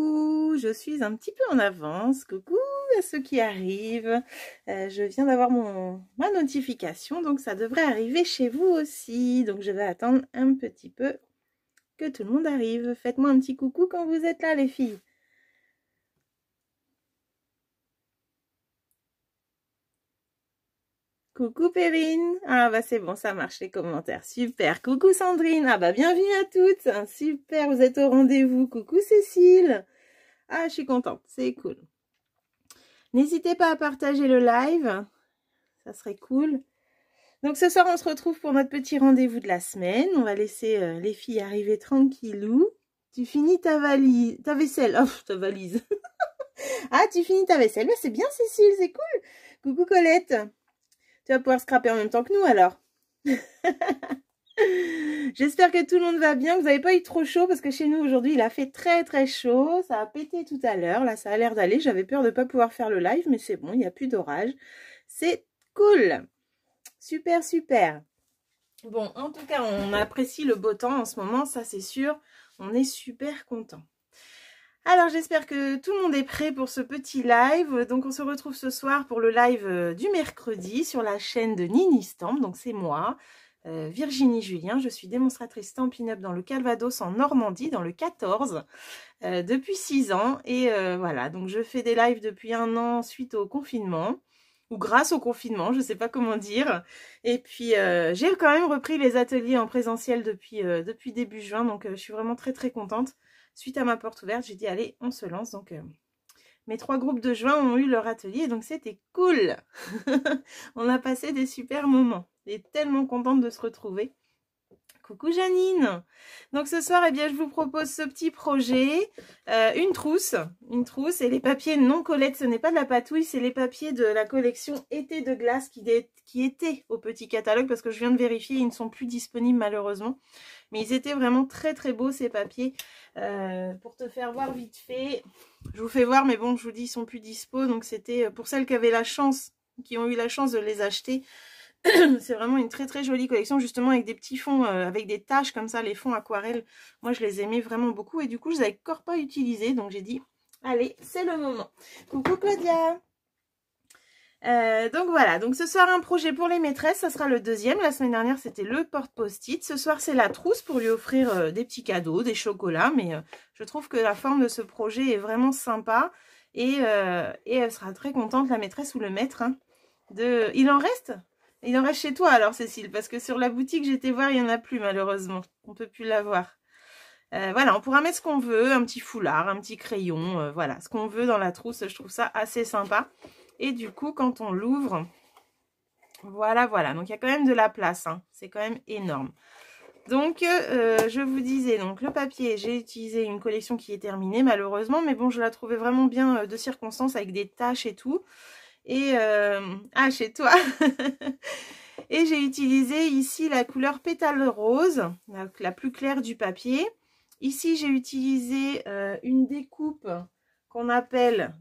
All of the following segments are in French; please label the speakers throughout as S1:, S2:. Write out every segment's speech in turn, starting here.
S1: coucou, je suis un petit peu en avance, coucou à ceux qui arrivent, je viens d'avoir ma notification, donc ça devrait arriver chez vous aussi, donc je vais attendre un petit peu que tout le monde arrive. Faites-moi un petit coucou quand vous êtes là les filles. Coucou Perrine, ah bah c'est bon, ça marche les commentaires, super. Coucou Sandrine, ah bah bienvenue à toutes, super, vous êtes au rendez-vous. Coucou Cécile, ah je suis contente, c'est cool. N'hésitez pas à partager le live, ça serait cool. Donc ce soir on se retrouve pour notre petit rendez-vous de la semaine, on va laisser les filles arriver tranquillou. Tu finis ta valise, ta vaisselle, oh ta valise. Ah tu finis ta vaisselle, mais c'est bien Cécile, c'est cool. Coucou Colette. Tu vas pouvoir scraper en même temps que nous alors. J'espère que tout le monde va bien, que vous n'avez pas eu trop chaud parce que chez nous aujourd'hui il a fait très très chaud. Ça a pété tout à l'heure, là ça a l'air d'aller. J'avais peur de ne pas pouvoir faire le live mais c'est bon, il n'y a plus d'orage. C'est cool. Super super. Bon en tout cas on apprécie le beau temps en ce moment, ça c'est sûr. On est super content. Alors j'espère que tout le monde est prêt pour ce petit live. Donc on se retrouve ce soir pour le live du mercredi sur la chaîne de Nini Stamp. Donc c'est moi, Virginie Julien. Je suis démonstratrice Stampin' Up dans le Calvados en Normandie, dans le 14, depuis 6 ans. Et voilà, donc je fais des lives depuis 1 an suite au confinement. Ou grâce au confinement, je ne sais pas comment dire. Et puis j'ai quand même repris les ateliers en présentiel depuis début juin. Donc je suis vraiment très très contente. Suite à ma porte ouverte, j'ai dit allez, on se lance. Donc mes 3 groupes de juin ont eu leur atelier, donc c'était cool. On a passé des super moments. Et tellement contente de se retrouver. Coucou Janine. Donc ce soir, eh bien, je vous propose ce petit projet, une trousse et les papiers non Colette, ce n'est pas de la patouille, c'est les papiers de la collection Été de glace qui étaient au petit catalogue parce que je viens de vérifier, ils ne sont plus disponibles malheureusement. Mais ils étaient vraiment très très beaux ces papiers. Pour te faire voir vite fait, je vous fais voir, mais bon, je vous dis, ils sont plus dispo. Donc c'était pour celles qui avaient la chance, qui ont eu la chance de les acheter. C'est vraiment une très très jolie collection, justement avec des petits fonds, avec des taches comme ça, les fonds aquarelles. Moi je les aimais vraiment beaucoup et du coup je les avais encore pas utilisés. Donc j'ai dit, allez, c'est le moment. Coucou Claudia. Donc voilà, donc ce soir un projet pour les maîtresses, ça sera le deuxième. La semaine dernière c'était le porte-post-it. Ce soir c'est la trousse pour lui offrir des petits cadeaux, des chocolats. Mais je trouve que la forme de ce projet est vraiment sympa. Et elle sera très contente, la maîtresse ou le maître. Hein, Il en reste chez toi alors Cécile, parce que sur la boutique j'étais voir, il n'y en a plus malheureusement. On ne peut plus l'avoir. Voilà, on pourra mettre ce qu'on veut, un petit foulard, un petit crayon, voilà, ce qu'on veut dans la trousse, je trouve ça assez sympa. Et du coup, quand on l'ouvre, voilà, donc il y a quand même de la place, hein, c'est quand même énorme. Donc, je vous disais, donc le papier, j'ai utilisé une collection qui est terminée malheureusement, mais bon, je la trouvais vraiment bien de circonstance avec des taches et tout. Et, ah, chez toi Et j'ai utilisé ici la couleur pétale rose, la plus claire du papier. Ici, j'ai utilisé une découpe qu'on appelle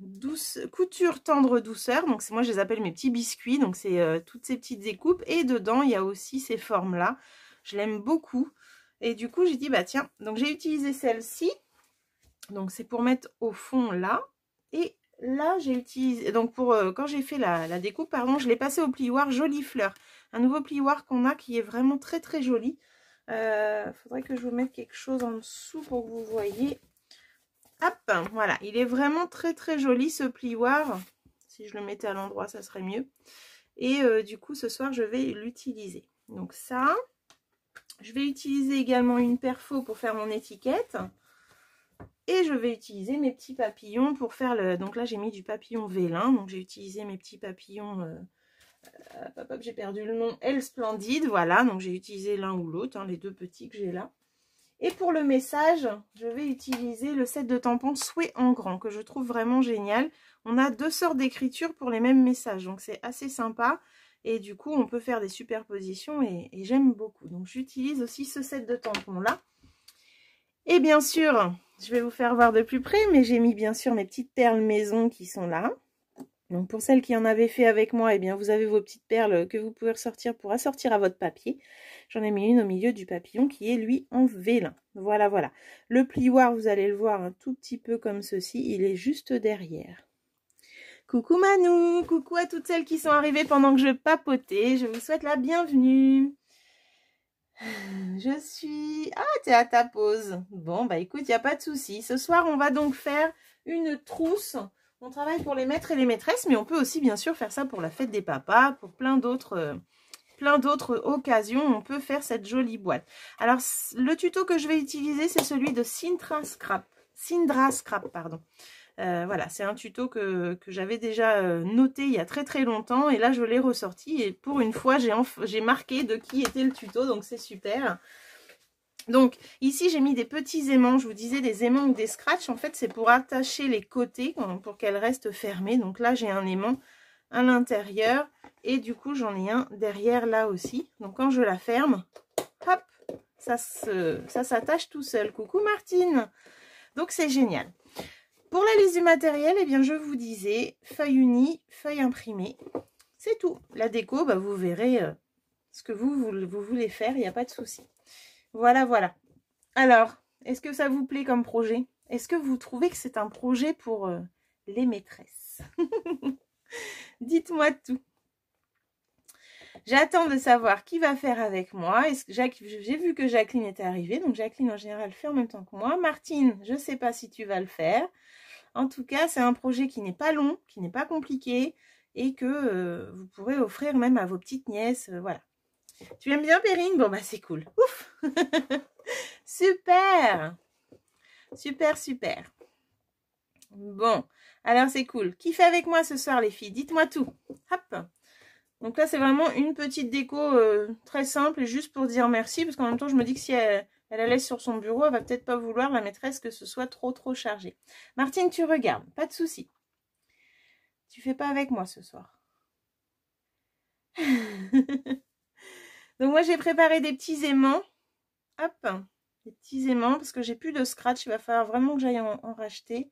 S1: couture tendre douceur. Donc, moi, je les appelle mes petits biscuits. Donc, c'est toutes ces petites découpes. Et dedans, il y a aussi ces formes-là. Je l'aime beaucoup. Et du coup, j'ai dit, bah tiens, donc j'ai utilisé celle-ci. Donc, c'est pour mettre au fond là. Et là, j'ai utilisé, donc quand j'ai fait la découpe, pardon, je l'ai passé au plioir Jolie Fleur. Un nouveau plioir qu'on a qui est vraiment très très joli. Faudrait que je vous mette quelque chose en dessous pour que vous voyez. Hop, voilà, il est vraiment très très joli ce plioir. Si je le mettais à l'endroit, ça serait mieux. Et du coup, ce soir, je vais l'utiliser. Donc ça, je vais utiliser également une perfo pour faire mon étiquette. Et je vais utiliser mes petits papillons pour faire le... Donc là, j'ai mis du papillon vélin. Donc j'ai utilisé mes petits papillons... j'ai perdu le nom. Elle Splendide. Voilà, donc j'ai utilisé l'un ou l'autre, hein, les deux petits que j'ai là. Et pour le message, je vais utiliser le set de tampons Souhait en grand, que je trouve vraiment génial. On a 2 sortes d'écriture pour les mêmes messages. Donc c'est assez sympa. Et du coup, on peut faire des superpositions et j'aime beaucoup. Donc j'utilise aussi ce set de tampons là. Et bien sûr... Je vais vous faire voir de plus près, mais j'ai mis bien sûr mes petites perles maison qui sont là. Donc pour celles qui en avaient fait avec moi, eh bien vous avez vos petites perles que vous pouvez ressortir pour assortir à votre papier. J'en ai mis une au milieu du papillon qui est lui en vélin. Voilà, voilà. Le plioir, vous allez le voir un tout petit peu comme ceci, il est juste derrière. Coucou Manou, coucou à toutes celles qui sont arrivées pendant que je papotais, je vous souhaite la bienvenue. Je suis... Ah, t'es à ta pause. Bon, bah écoute, il n'y a pas de souci. Ce soir, on va donc faire une trousse. On travaille pour les maîtres et les maîtresses, mais on peut aussi bien sûr faire ça pour la fête des papas, pour plein d'autres occasions. On peut faire cette jolie boîte. Alors, le tuto que je vais utiliser, c'est celui de Syndra Scrap, pardon. Voilà, c'est un tuto que j'avais déjà noté il y a très longtemps et là je l'ai ressorti et pour une fois j'ai marqué de qui était le tuto, donc c'est super. Donc ici j'ai mis des petits aimants, je vous disais des aimants ou des scratchs, en fait c'est pour attacher les côtés pour qu'elles restent fermées. Donc là j'ai un aimant à l'intérieur et du coup j'en ai un derrière là aussi. Donc quand je la ferme, hop, ça s'attache tout seul. Coucou Martine. Donc c'est génial. Pour la liste du matériel, eh bien, je vous disais, feuille unie, feuille imprimée, c'est tout. La déco, bah, vous verrez ce que vous voulez faire, il n'y a pas de souci. Voilà, voilà. Alors, est-ce que ça vous plaît comme projet? Est-ce que vous trouvez que c'est un projet pour les maîtresses? Dites-moi tout. J'attends de savoir qui va faire avec moi. J'ai vu que Jacqueline était arrivée, donc Jacqueline en général fait en même temps que moi. Martine, je ne sais pas si tu vas le faire. En tout cas, c'est un projet qui n'est pas long, qui n'est pas compliqué et que vous pourrez offrir même à vos petites nièces. Voilà. Tu aimes bien Perrine? Bon, bah c'est cool. Ouf. Super. Super, super. Bon, alors c'est cool. Qui fait avec moi ce soir les filles? Dites-moi tout. Hop. Donc là, c'est vraiment une petite déco très simple et juste pour dire merci parce qu'en même temps, je me dis que si elle la laisse sur son bureau, elle va peut-être pas vouloir, la maîtresse, que ce soit trop chargé. Martine, tu regardes, pas de souci. Tu fais pas avec moi ce soir. Donc moi, j'ai préparé des petits aimants. Hop, des petits aimants parce que j'ai plus de scratch. Il va falloir vraiment que j'aille en racheter.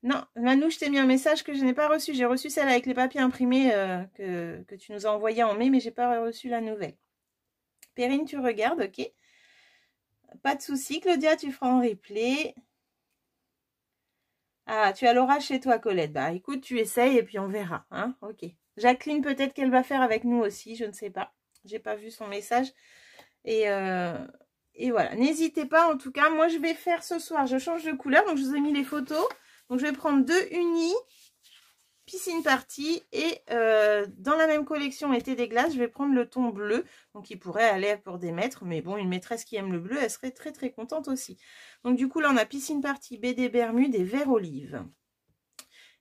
S1: Non, Manou, je t'ai mis un message que je n'ai pas reçu. J'ai reçu celle avec les papiers imprimés que tu nous as envoyé en mai, mais j'ai pas reçu la nouvelle. Perrine, tu regardes, ok. Pas de souci. Claudia, tu feras en replay. Ah, tu as l'orage chez toi, Colette. Bah, écoute, tu essayes et puis on verra. Hein, ok. Jacqueline, peut-être qu'elle va faire avec nous aussi. Je ne sais pas. J'ai pas vu son message. Et voilà. N'hésitez pas, en tout cas. Moi, je vais faire ce soir. Je change de couleur. Donc, je vous ai mis les photos. Donc, je vais prendre deux unis. Piscine party et dans la même collection été des glaces, je vais prendre le ton bleu, donc il pourrait aller pour des maîtres, mais bon, une maîtresse qui aime le bleu, elle serait très contente aussi. Donc du coup là on a piscine party, BD Bermude et vert olive.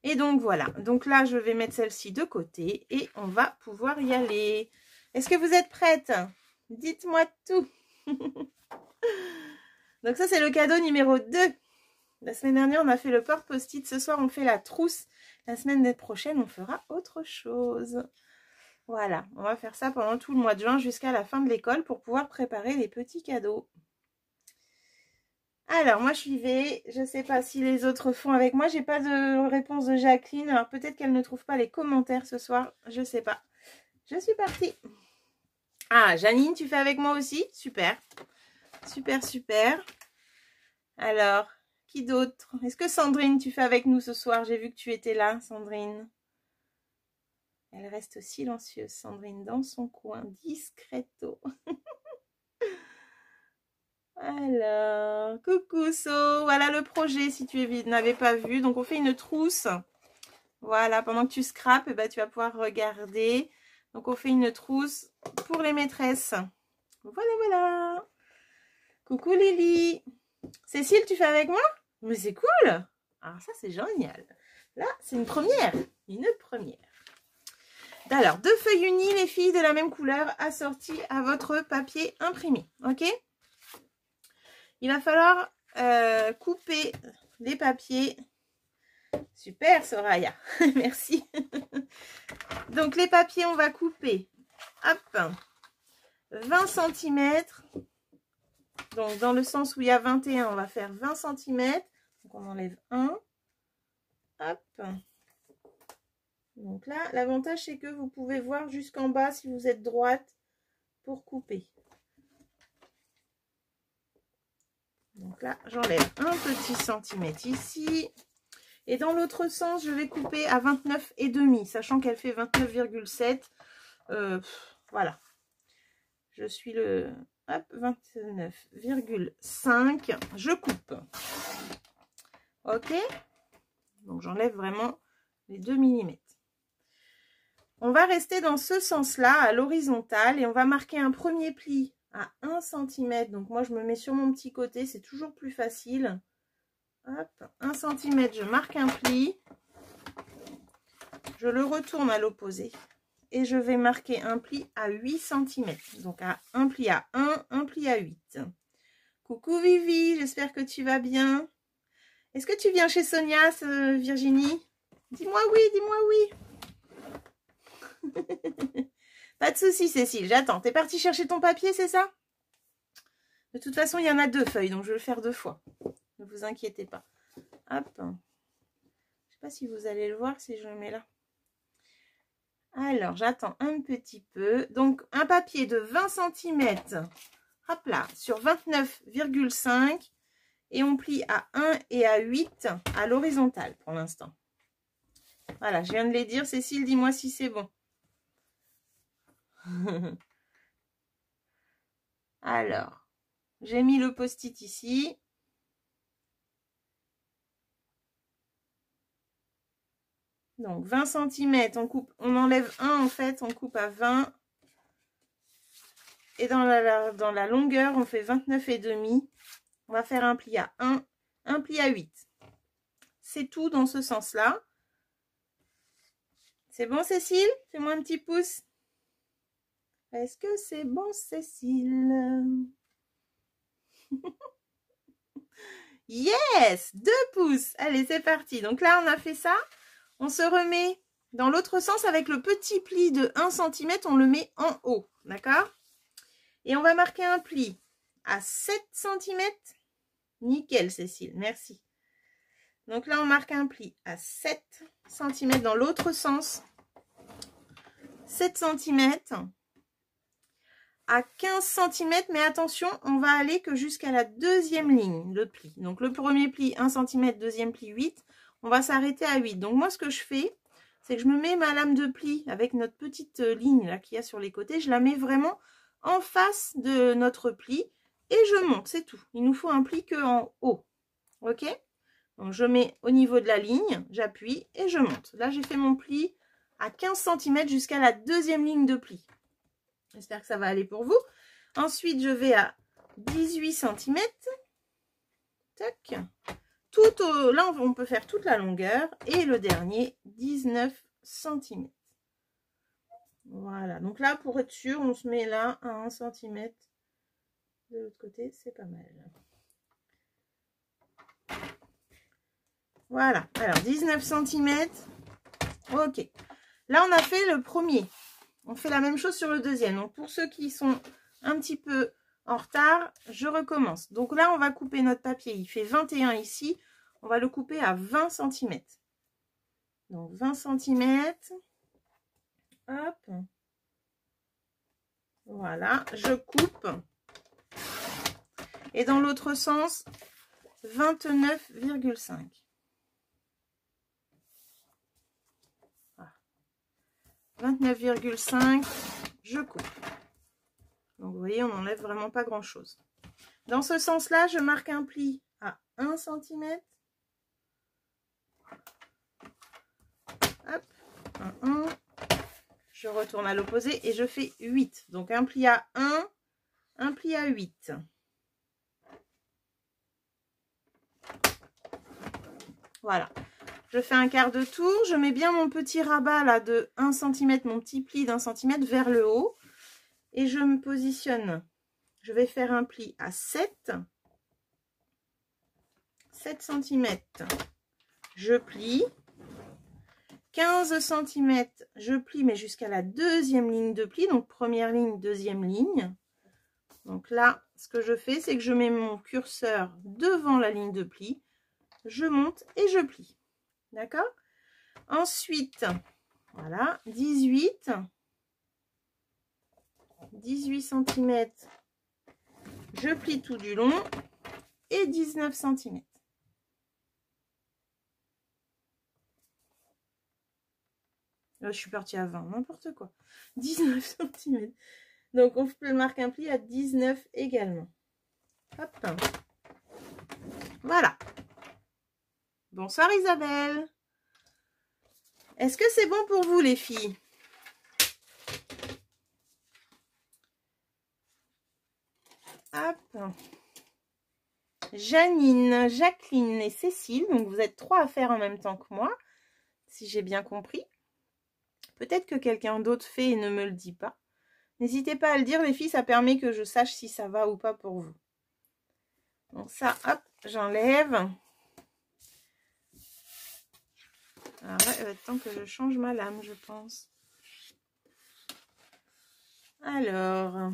S1: Et donc voilà, donc là je vais mettre celle-ci de côté et on va pouvoir y aller. Est-ce que vous êtes prêtes? Dites-moi tout. Donc ça c'est le cadeau numéro 2. La semaine dernière on a fait le porte post-it, ce soir on fait la trousse. La semaine prochaine, on fera autre chose. Voilà, on va faire ça pendant tout le mois de juin jusqu'à la fin de l'école pour pouvoir préparer les petits cadeaux. Alors, moi, je vais. Je ne sais pas si les autres font avec moi. J'ai pas de réponse de Jacqueline. Alors, peut-être qu'elle ne trouve pas les commentaires ce soir. Je ne sais pas. Je suis partie. Ah, Janine, tu fais avec moi aussi? Super. Super. Alors... Qui d'autre? Est-ce que Sandrine, tu fais avec nous ce soir? J'ai vu que tu étais là, Sandrine. Elle reste silencieuse, Sandrine, dans son coin, discreto. Alors, coucou So, voilà le projet si tu n'avais pas vu. Donc, on fait une trousse. Voilà, pendant que tu scrapes, eh ben, tu vas pouvoir regarder. Donc, on fait une trousse pour les maîtresses. Voilà. Coucou Lily. Cécile, tu fais avec moi? Mais c'est cool! Alors ça, c'est génial. Là, c'est une première. Alors, deux feuilles unies, les filles, de la même couleur, assorties à votre papier imprimé. Ok? Il va falloir couper les papiers. Super, Soraya. Merci. Donc, les papiers, on va couper. Hop. 20 cm Donc, dans le sens où il y a 21, on va faire 20 cm. Donc, on enlève 1. Hop. Donc là, l'avantage, c'est que vous pouvez voir jusqu'en bas si vous êtes droite pour couper. Donc là, j'enlève un petit centimètre ici. Et dans l'autre sens, je vais couper à 29,5, sachant qu'elle fait 29,7. Voilà. Je suis le 29,5. Je coupe. Ok. Donc j'enlève vraiment les 2 mm. On va rester dans ce sens-là, à l'horizontale, et on va marquer un premier pli à 1 cm. Donc moi, je me mets sur mon petit côté, c'est toujours plus facile. Hop, 1 cm, je marque un pli. Je le retourne à l'opposé. Et je vais marquer un pli à 8 cm. Donc un pli à 1, un pli à 8. Coucou Vivi, j'espère que tu vas bien. Est-ce que tu viens chez Sonia, Virginie? Dis-moi oui, dis-moi oui. Pas de souci, Cécile, j'attends. T'es partie chercher ton papier, c'est ça? De toute façon, il y en a 2 feuilles, donc je vais le faire 2 fois. Ne vous inquiétez pas. Hop. Je ne sais pas si vous allez le voir si je le mets là. Alors, j'attends un petit peu. Donc, un papier de 20 cm. Hop là, sur 29,5. Et on plie à 1 et à 8 à l'horizontale pour l'instant. Voilà, je viens de les dire. Cécile, dis-moi si c'est bon. Alors, j'ai mis le post-it ici. Donc 20 cm, on enlève 1 en fait, on coupe à 20. Et dans la longueur, on fait 29,5. On va faire un pli à 1, un pli à 8. C'est tout dans ce sens-là. C'est bon, Cécile? Fais-moi un petit pouce. Est-ce que c'est bon, Cécile? Yes! 2 pouces. Allez, c'est parti. Donc là, on a fait ça. On se remet dans l'autre sens avec le petit pli de 1 cm. On le met en haut. D'accord? Et on va marquer un pli à 7 cm. Nickel, Cécile. Merci. Donc là, on marque un pli à 7 cm dans l'autre sens. 7 cm. À 15 cm, mais attention, on va aller que jusqu'à la deuxième ligne de pli. Donc le premier pli 1 cm, deuxième pli 8, on va s'arrêter à 8. Donc moi ce que je fais, c'est que je me mets ma lame de pli avec notre petite ligne là qu'il y a sur les côtés, je la mets vraiment en face de notre pli et je monte, c'est tout. Il nous faut un pli que en haut. Ok? Donc je mets au niveau de la ligne, j'appuie et je monte. Là j'ai fait mon pli à 15 cm jusqu'à la deuxième ligne de pli. J'espère que ça va aller pour vous. Ensuite, je vais à 18 cm. Tac. Là, on peut faire toute la longueur. Et le dernier, 19 cm. Voilà. Donc là, pour être sûr, on se met là à 1 cm. De l'autre côté, c'est pas mal. Voilà. Alors, 19 cm. Ok. Là, on a fait le premier. On fait la même chose sur le deuxième. Donc, pour ceux qui sont un petit peu en retard, je recommence. Donc là, on va couper notre papier. Il fait 21 ici. On va le couper à 20 cm. Donc, 20 cm. Hop. Voilà. Je coupe. Et dans l'autre sens, 29,5. 29,5, je coupe. Donc, vous voyez, on n'enlève vraiment pas grand-chose. Dans ce sens-là, je marque un pli à 1 cm. Hop, 1. Je retourne à l'opposé et je fais 8. Donc, un pli à 1, un pli à 8. Voilà. Je fais un quart de tour, je mets bien mon petit rabat là de 1 cm, mon petit pli d'1 cm vers le haut. Et je me positionne. Je vais faire un pli à 7 cm. Je plie. 15 cm, je plie, mais jusqu'à la deuxième ligne de pli. Donc, première ligne, deuxième ligne. Donc là, ce que je fais, c'est que je mets mon curseur devant la ligne de pli, je monte et je plie. D'accord? Ensuite, voilà, 18 cm, je plie tout du long et 19 cm. Je suis partie à 20, n'importe quoi. 19 cm. Donc, on peut marquer un pli à 19 également. Hop. Voilà. Bonsoir Isabelle. Est-ce que c'est bon pour vous les filles? Hop. Janine, Jacqueline et Cécile. Donc, vous êtes 3 à faire en même temps que moi, si j'ai bien compris. Peut-être que quelqu'un d'autre fait et ne me le dit pas. N'hésitez pas à le dire, les filles, ça permet que je sache si ça va ou pas pour vous. Donc ça, hop, j'enlève. Alors là, il va être temps que je change ma lame, je pense. Alors,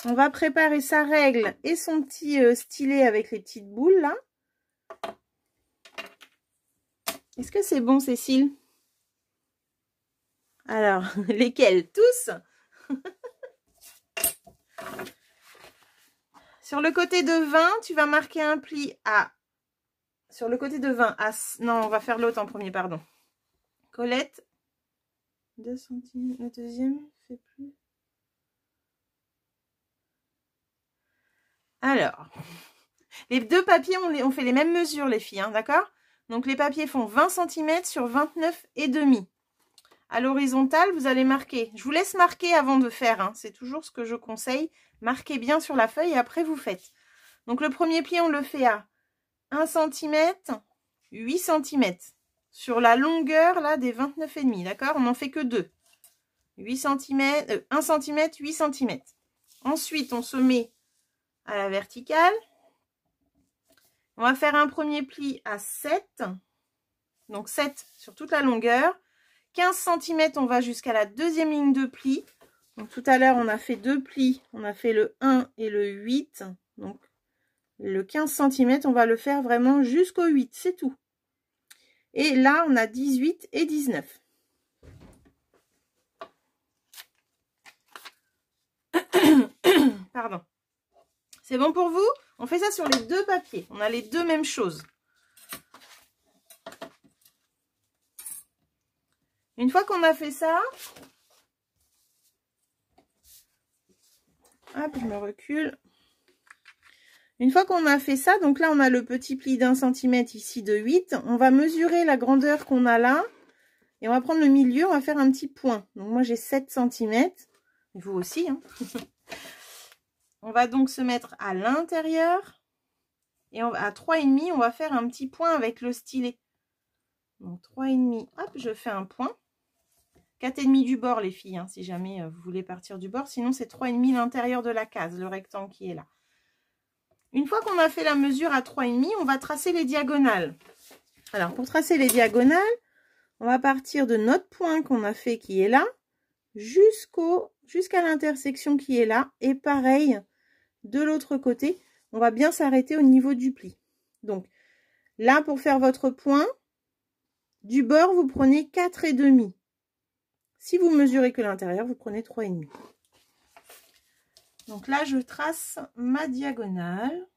S1: on va préparer sa règle et son petit stylet avec les petites boules, là. Est-ce que c'est bon, Cécile? Alors, lesquels? Tous? Sur le côté de 20, tu vas marquer un pli à... Sur le côté de 20, à... Non, on va faire l'autre en premier, pardon. Colette. 2 cm. Le deuxième fait plus. Alors, les deux papiers, on fait les mêmes mesures, les filles, hein, d'accord? Donc, les papiers font 20 cm sur 29,5. À l'horizontale, vous allez marquer. Je vous laisse marquer avant de faire. Hein. C'est toujours ce que je conseille. Marquez bien sur la feuille et après vous faites. Donc le premier pli, on le fait à 1 cm, 8 cm. Sur la longueur là des 29,5. D'accord? On n'en fait que 2. 8 cm, 1 cm, 8 cm. Ensuite, on se met à la verticale. On va faire un premier pli à 7. Donc 7 sur toute la longueur. 15 cm, on va jusqu'à la deuxième ligne de pli. Donc tout à l'heure, on a fait 2 plis. On a fait le 1 et le 8. Donc le 15 cm, on va le faire vraiment jusqu'au 8. C'est tout. Et là, on a 18 et 19. Pardon. C'est bon pour vous? On fait ça sur les deux papiers. On a les deux mêmes choses. Une fois qu'on a fait ça, hop, je me recule. Une fois qu'on a fait ça, donc là, on a le petit pli d'1 cm ici de 8. On va mesurer la grandeur qu'on a là. Et on va prendre le milieu, on va faire un petit point. Donc moi, j'ai 7 cm. Et vous aussi. Hein. On va donc se mettre à l'intérieur. Et à 3,5, on va faire un petit point avec le stylet. Donc 3,5, hop, je fais un point. 4,5 du bord, les filles, hein, si jamais vous voulez partir du bord. Sinon, c'est 3,5 l'intérieur de la case, le rectangle qui est là. Une fois qu'on a fait la mesure à 3,5, on va tracer les diagonales. Alors, pour tracer les diagonales, on va partir de notre point qu'on a fait qui est là, jusqu'à l'intersection qui est là. Et pareil, de l'autre côté, on va bien s'arrêter au niveau du pli. Donc, là, pour faire votre point, du bord, vous prenez 4,5. Si vous mesurez que l'intérieur, vous prenez 3,5. Donc là, je trace ma diagonale.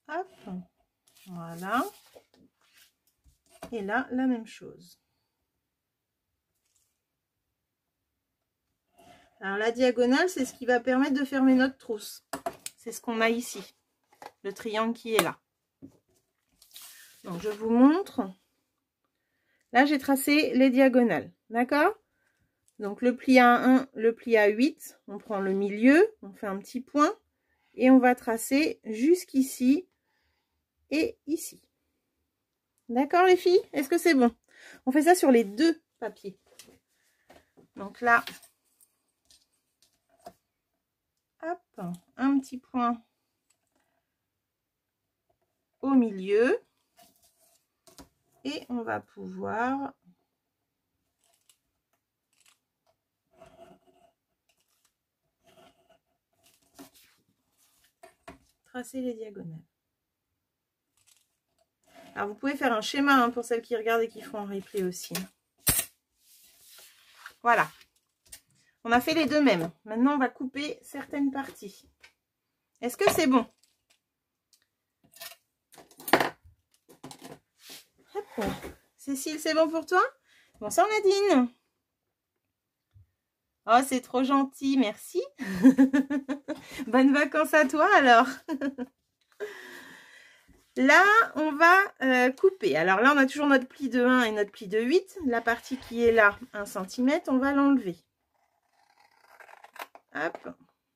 S1: Hop, voilà. Et là, la même chose. Alors la diagonale, c'est ce qui va permettre de fermer notre trousse. C'est ce qu'on a ici, le triangle qui est là. Donc je vous montre. Là, j'ai tracé les diagonales, d'accord? Donc le pli à 1, le pli à 8, on prend le milieu, on fait un petit point et on va tracer jusqu'ici et ici. D'accord les filles? Est-ce que c'est bon? On fait ça sur les deux papiers. Donc là, hop, un petit point au milieu. Et on va pouvoir tracer les diagonales. Alors, vous pouvez faire un schéma hein, pour celles qui regardent et qui font un replay aussi. Voilà. On a fait les deux mêmes. Maintenant, on va couper certaines parties. Est-ce que c'est bon? Hop. Cécile, c'est bon pour toi? Bonsoir Nadine. Oh, c'est trop gentil, merci. Bonnes vacances à toi alors. Là, on va couper. Alors là, on a toujours notre pli de 1 et notre pli de 8. La partie qui est là, 1 cm, on va l'enlever. Hop.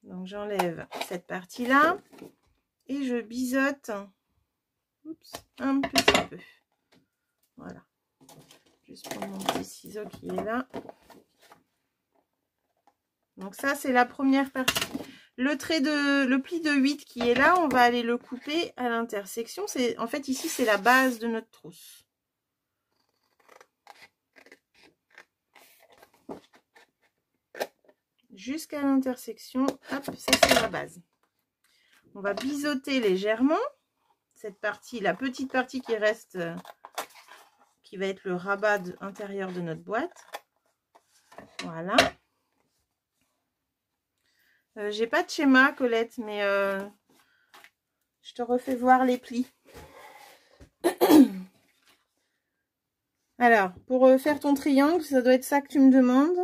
S1: Donc, j'enlève cette partie-là. Et je biseaute un petit peu. Voilà. Juste prendre mon petit ciseau qui est là. Donc ça, c'est la première partie. Le pli de 8 qui est là, on va aller le couper à l'intersection. En fait, ici, c'est la base de notre trousse. Jusqu'à l'intersection, hop, ça c'est la base. On va biseauter légèrement cette partie, la petite partie qui reste, qui va être le rabat intérieur de notre boîte. Voilà. J'ai pas de schéma, Colette, mais je te refais voir les plis. Alors, pour faire ton triangle, ça doit être ça que tu me demandes.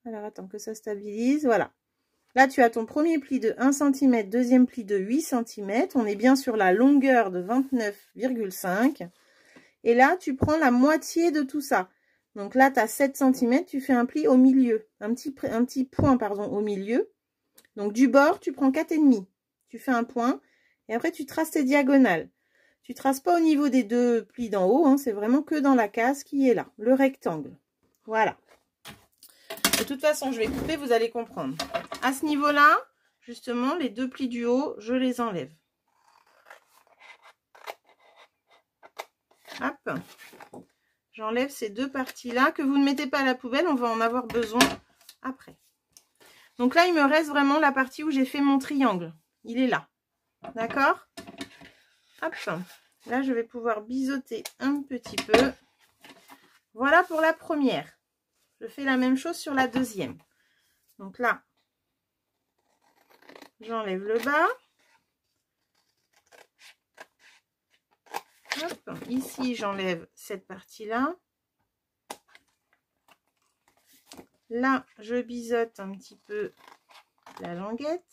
S1: Alors, attends que ça stabilise. Voilà. Là, tu as ton premier pli de 1 cm, deuxième pli de 8 cm. On est bien sur la longueur de 29,5. Et là, tu prends la moitié de tout ça. Donc là, tu as 7 cm, tu fais un pli au milieu. Un petit point, pardon, au milieu. Donc du bord, tu prends 4,5. Tu fais un point. Et après, tu traces tes diagonales. Tu traces pas au niveau des deux plis d'en haut. Hein, c'est vraiment que dans la case qui est là. Le rectangle. Voilà. De toute façon, je vais couper, vous allez comprendre. À ce niveau-là, justement, les deux plis du haut, je les enlève. Hop. J'enlève ces deux parties-là que vous ne mettez pas à la poubelle. On va en avoir besoin après. Donc là, il me reste vraiment la partie où j'ai fait mon triangle. Il est là. D'accord? Hop. Là, je vais pouvoir biseauter un petit peu. Voilà pour la première. Je fais la même chose sur la deuxième. Donc là, j'enlève le bas. Hop. Ici, j'enlève cette partie-là. Là, je biseaute un petit peu la languette.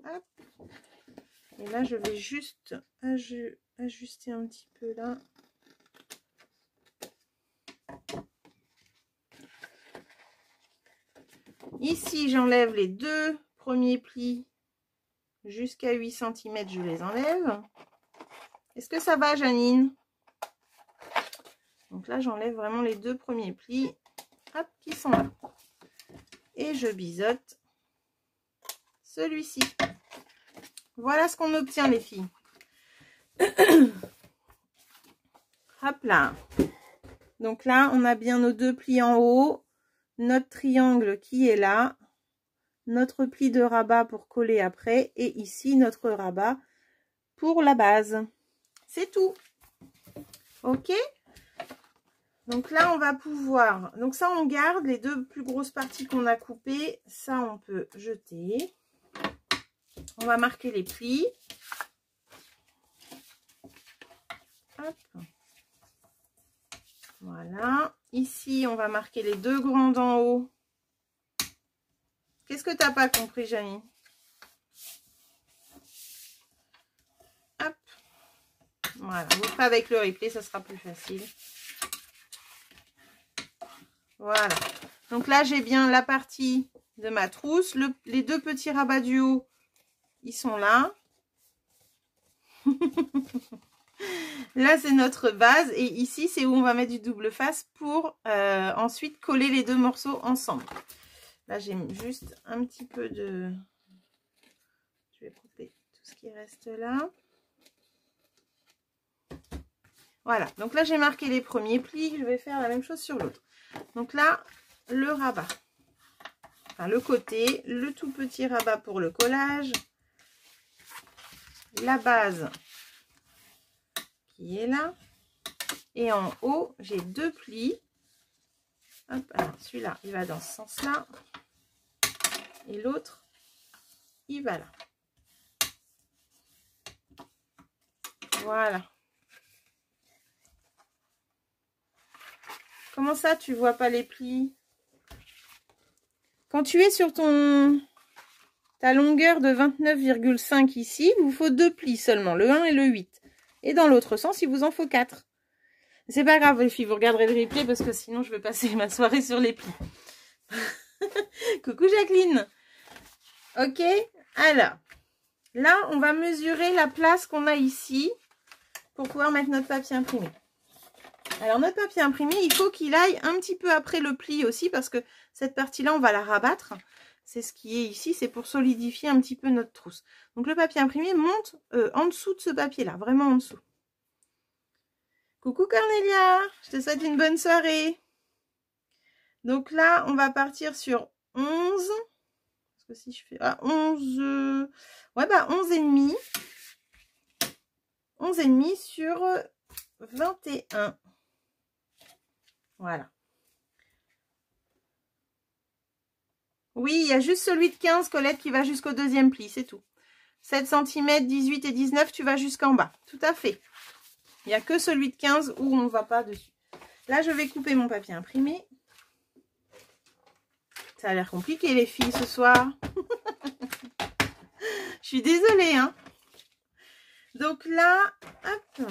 S1: Hop. Et là, je vais juste ajuster un petit peu là. Ici, j'enlève les deux premiers plis jusqu'à 8 cm, je les enlève. Est-ce que ça va, Janine? Donc là, j'enlève vraiment les deux premiers plis, hop, qui sont là. Et je biseaute celui-ci. Voilà ce qu'on obtient, les filles. Hop là. Donc là, on a bien nos deux plis en haut, notre triangle qui est là, notre pli de rabat pour coller après, et ici, notre rabat pour la base. C'est tout. Ok? Donc là, on va pouvoir... Donc ça, on garde les deux plus grosses parties qu'on a coupées. Ça, on peut jeter. On va marquer les plis. Hop. Voilà. Ici, on va marquer les deux grands d'en haut. Qu'est-ce que tu n'as pas compris, Janine? Hop. Voilà. Vous ferez avec le replay, ça sera plus facile. Voilà. Donc là, j'ai bien la partie de ma trousse. Les deux petits rabats du haut, ils sont là. Là, c'est notre base. Et ici, c'est où on va mettre du double face pour ensuite coller les deux morceaux ensemble. Là, j'ai juste un petit peu de... Je vais couper tout ce qui reste là. Voilà. Donc là, j'ai marqué les premiers plis. Je vais faire la même chose sur l'autre. Donc là, le rabat. enfin le côté, le tout petit rabat pour le collage, la base qui est là, et en haut, j'ai 2 plis. Hop, alors celui-là, il va dans ce sens-là, et l'autre, il va là. Voilà. Comment ça, tu vois pas les plis? Quand tu es sur ta longueur de 29,5 ici, il vous faut 2 plis seulement, le 1 et le 8. Et dans l'autre sens, il vous en faut 4. C'est pas grave les filles, vous regarderez le replay parce que sinon je vais passer ma soirée sur les plis. Coucou Jacqueline. Ok, alors, là on va mesurer la place qu'on a ici pour pouvoir mettre notre papier imprimé. Alors notre papier imprimé, il faut qu'il aille un petit peu après le pli aussi parce que cette partie-là, on va la rabattre. C'est ce qui est ici, c'est pour solidifier un petit peu notre trousse. Donc le papier imprimé monte en dessous de ce papier-là, vraiment en dessous. Coucou Cornelia, je te souhaite une bonne soirée. Donc là, on va partir sur 11. Parce que si je fais 11, ouais bah 11 et demi. 11 et demi sur 21. Voilà. Oui, il y a juste celui de 15, Colette, qui va jusqu'au deuxième pli, c'est tout. 7 cm, 18 et 19, tu vas jusqu'en bas. Tout à fait. Il n'y a que celui de 15 où on ne va pas dessus. Là, je vais couper mon papier imprimé. Ça a l'air compliqué, les filles, ce soir. Je suis désolée, hein. Donc là, hop.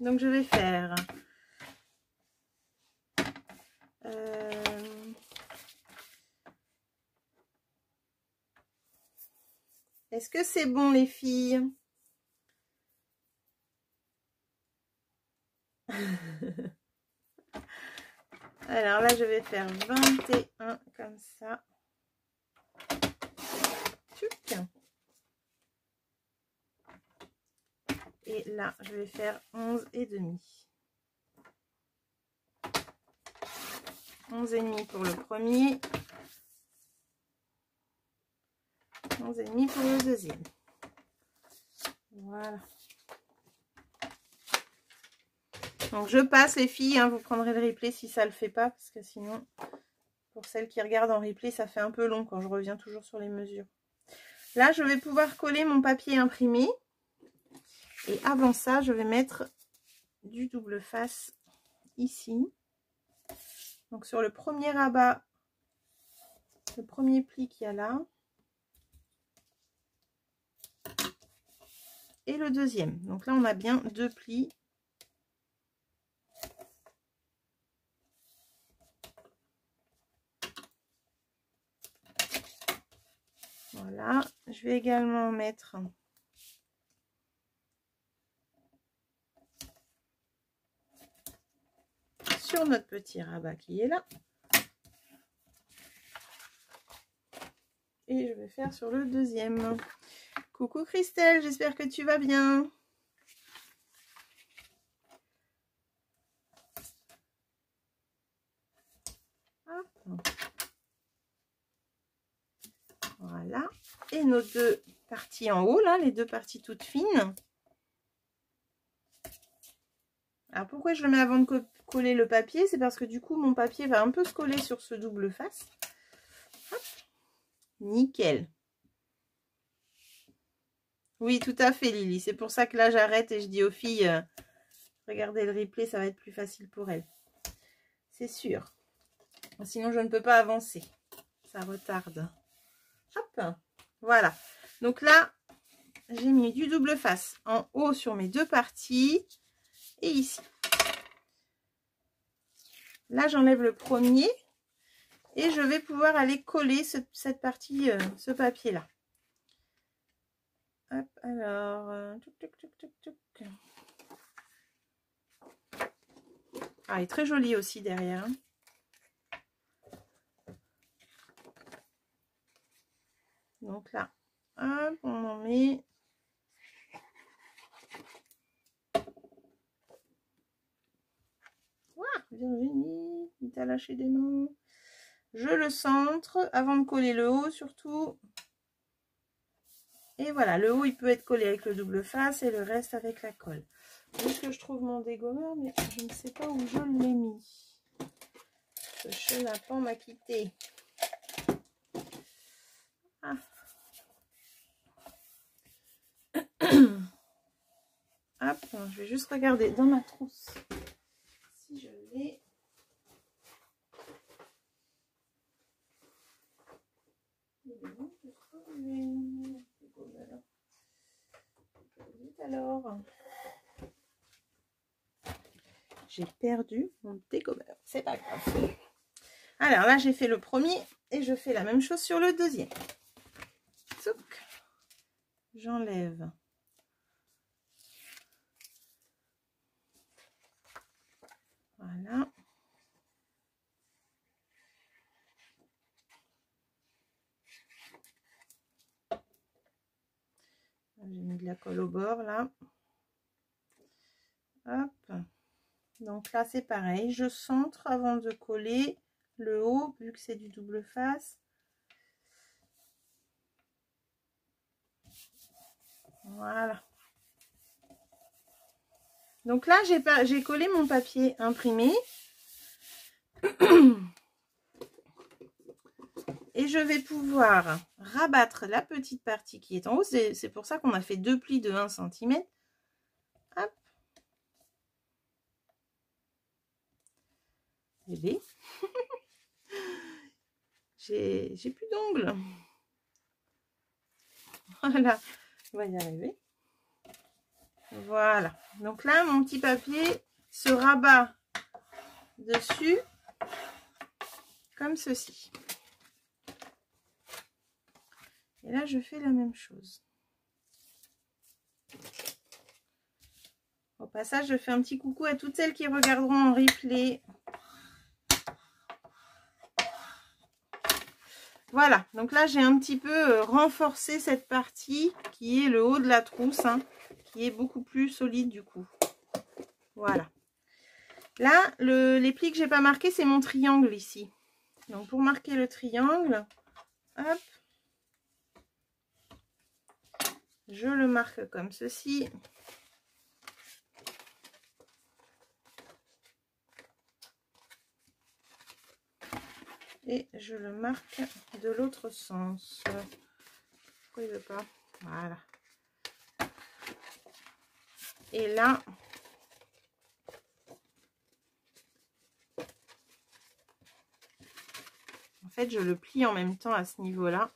S1: Donc, je vais faire... Est-ce que c'est bon, les filles? Alors là, je vais faire 21 comme ça. Et là, je vais faire 11 et demi. 11 et demi pour le premier. 11 et demi pour le deuxième. Voilà. Donc je passe les filles, hein, vous prendrez le replay si ça le fait pas, parce que sinon, pour celles qui regardent en replay, ça fait un peu long quand je reviens toujours sur les mesures. Là, je vais pouvoir coller mon papier imprimé. Et avant ça, je vais mettre du double face ici. Donc sur le premier rabat, le premier pli qu'il y a là. Et le deuxième. Donc là, on a bien 2 plis. Voilà. Je vais également mettre sur notre petit rabat qui est là. Et je vais faire sur le deuxième. Coucou Christelle, j'espère que tu vas bien. Hop. Voilà. Et nos 2 parties en haut, là, les 2 parties toutes fines. Alors pourquoi je le mets avant de coller le papier? C'est parce que du coup, mon papier va un peu se coller sur ce double face. Hop. Nickel. Oui, tout à fait, Lily. C'est pour ça que là, j'arrête et je dis aux filles, regardez le replay, ça va être plus facile pour elles. C'est sûr. Sinon, je ne peux pas avancer. Ça retarde. Hop. Voilà. Donc là, j'ai mis du double face en haut sur mes 2 parties. Et ici. Là, j'enlève le premier. Et je vais pouvoir aller coller cette partie, ce papier-là. Hop, alors, ah, il est très joli aussi derrière. Donc là, hop, on en met. Waouh, Virginie, il t'a lâché des mains. Je le centre avant de coller le haut surtout. Et voilà, le haut il peut être collé avec le double face et le reste avec la colle. Juste que je trouve mon dégommeur, mais je ne sais pas où je l'ai mis. Ce chenapan m'a quitté. Ah. Hop, je vais juste regarder dans ma trousse si je l'ai. Alors, j'ai perdu mon dégommeur, c'est pas grave. Alors là, j'ai fait le premier et je fais la même chose sur le deuxième. J'enlève. Voilà. J'ai mis de la colle au bord là. Hop. Donc là, c'est pareil. Je centre avant de coller le haut, vu que c'est du double face. Voilà. Donc là, j'ai collé mon papier imprimé. Et je vais pouvoir rabattre la petite partie qui est en haut. C'est pour ça qu'on a fait 2 plis de 1 cm. Hop. Bébé. J'ai plus d'ongles. Voilà. On va y arriver. Voilà. Donc là, mon petit papier se rabat dessus comme ceci. Et là, je fais la même chose. Au passage, je fais un petit coucou à toutes celles qui regarderont en replay. Voilà, donc là, j'ai un petit peu renforcé cette partie qui est le haut de la trousse, hein, qui est beaucoup plus solide du coup. Voilà. Là, les plis que j'ai pas marqués, c'est mon triangle ici. Donc, pour marquer le triangle, hop, je le marque comme ceci. Et je le marque de l'autre sens. Pourquoi il veut pas? Voilà. Et là, en fait, je le plie en même temps à ce niveau-là.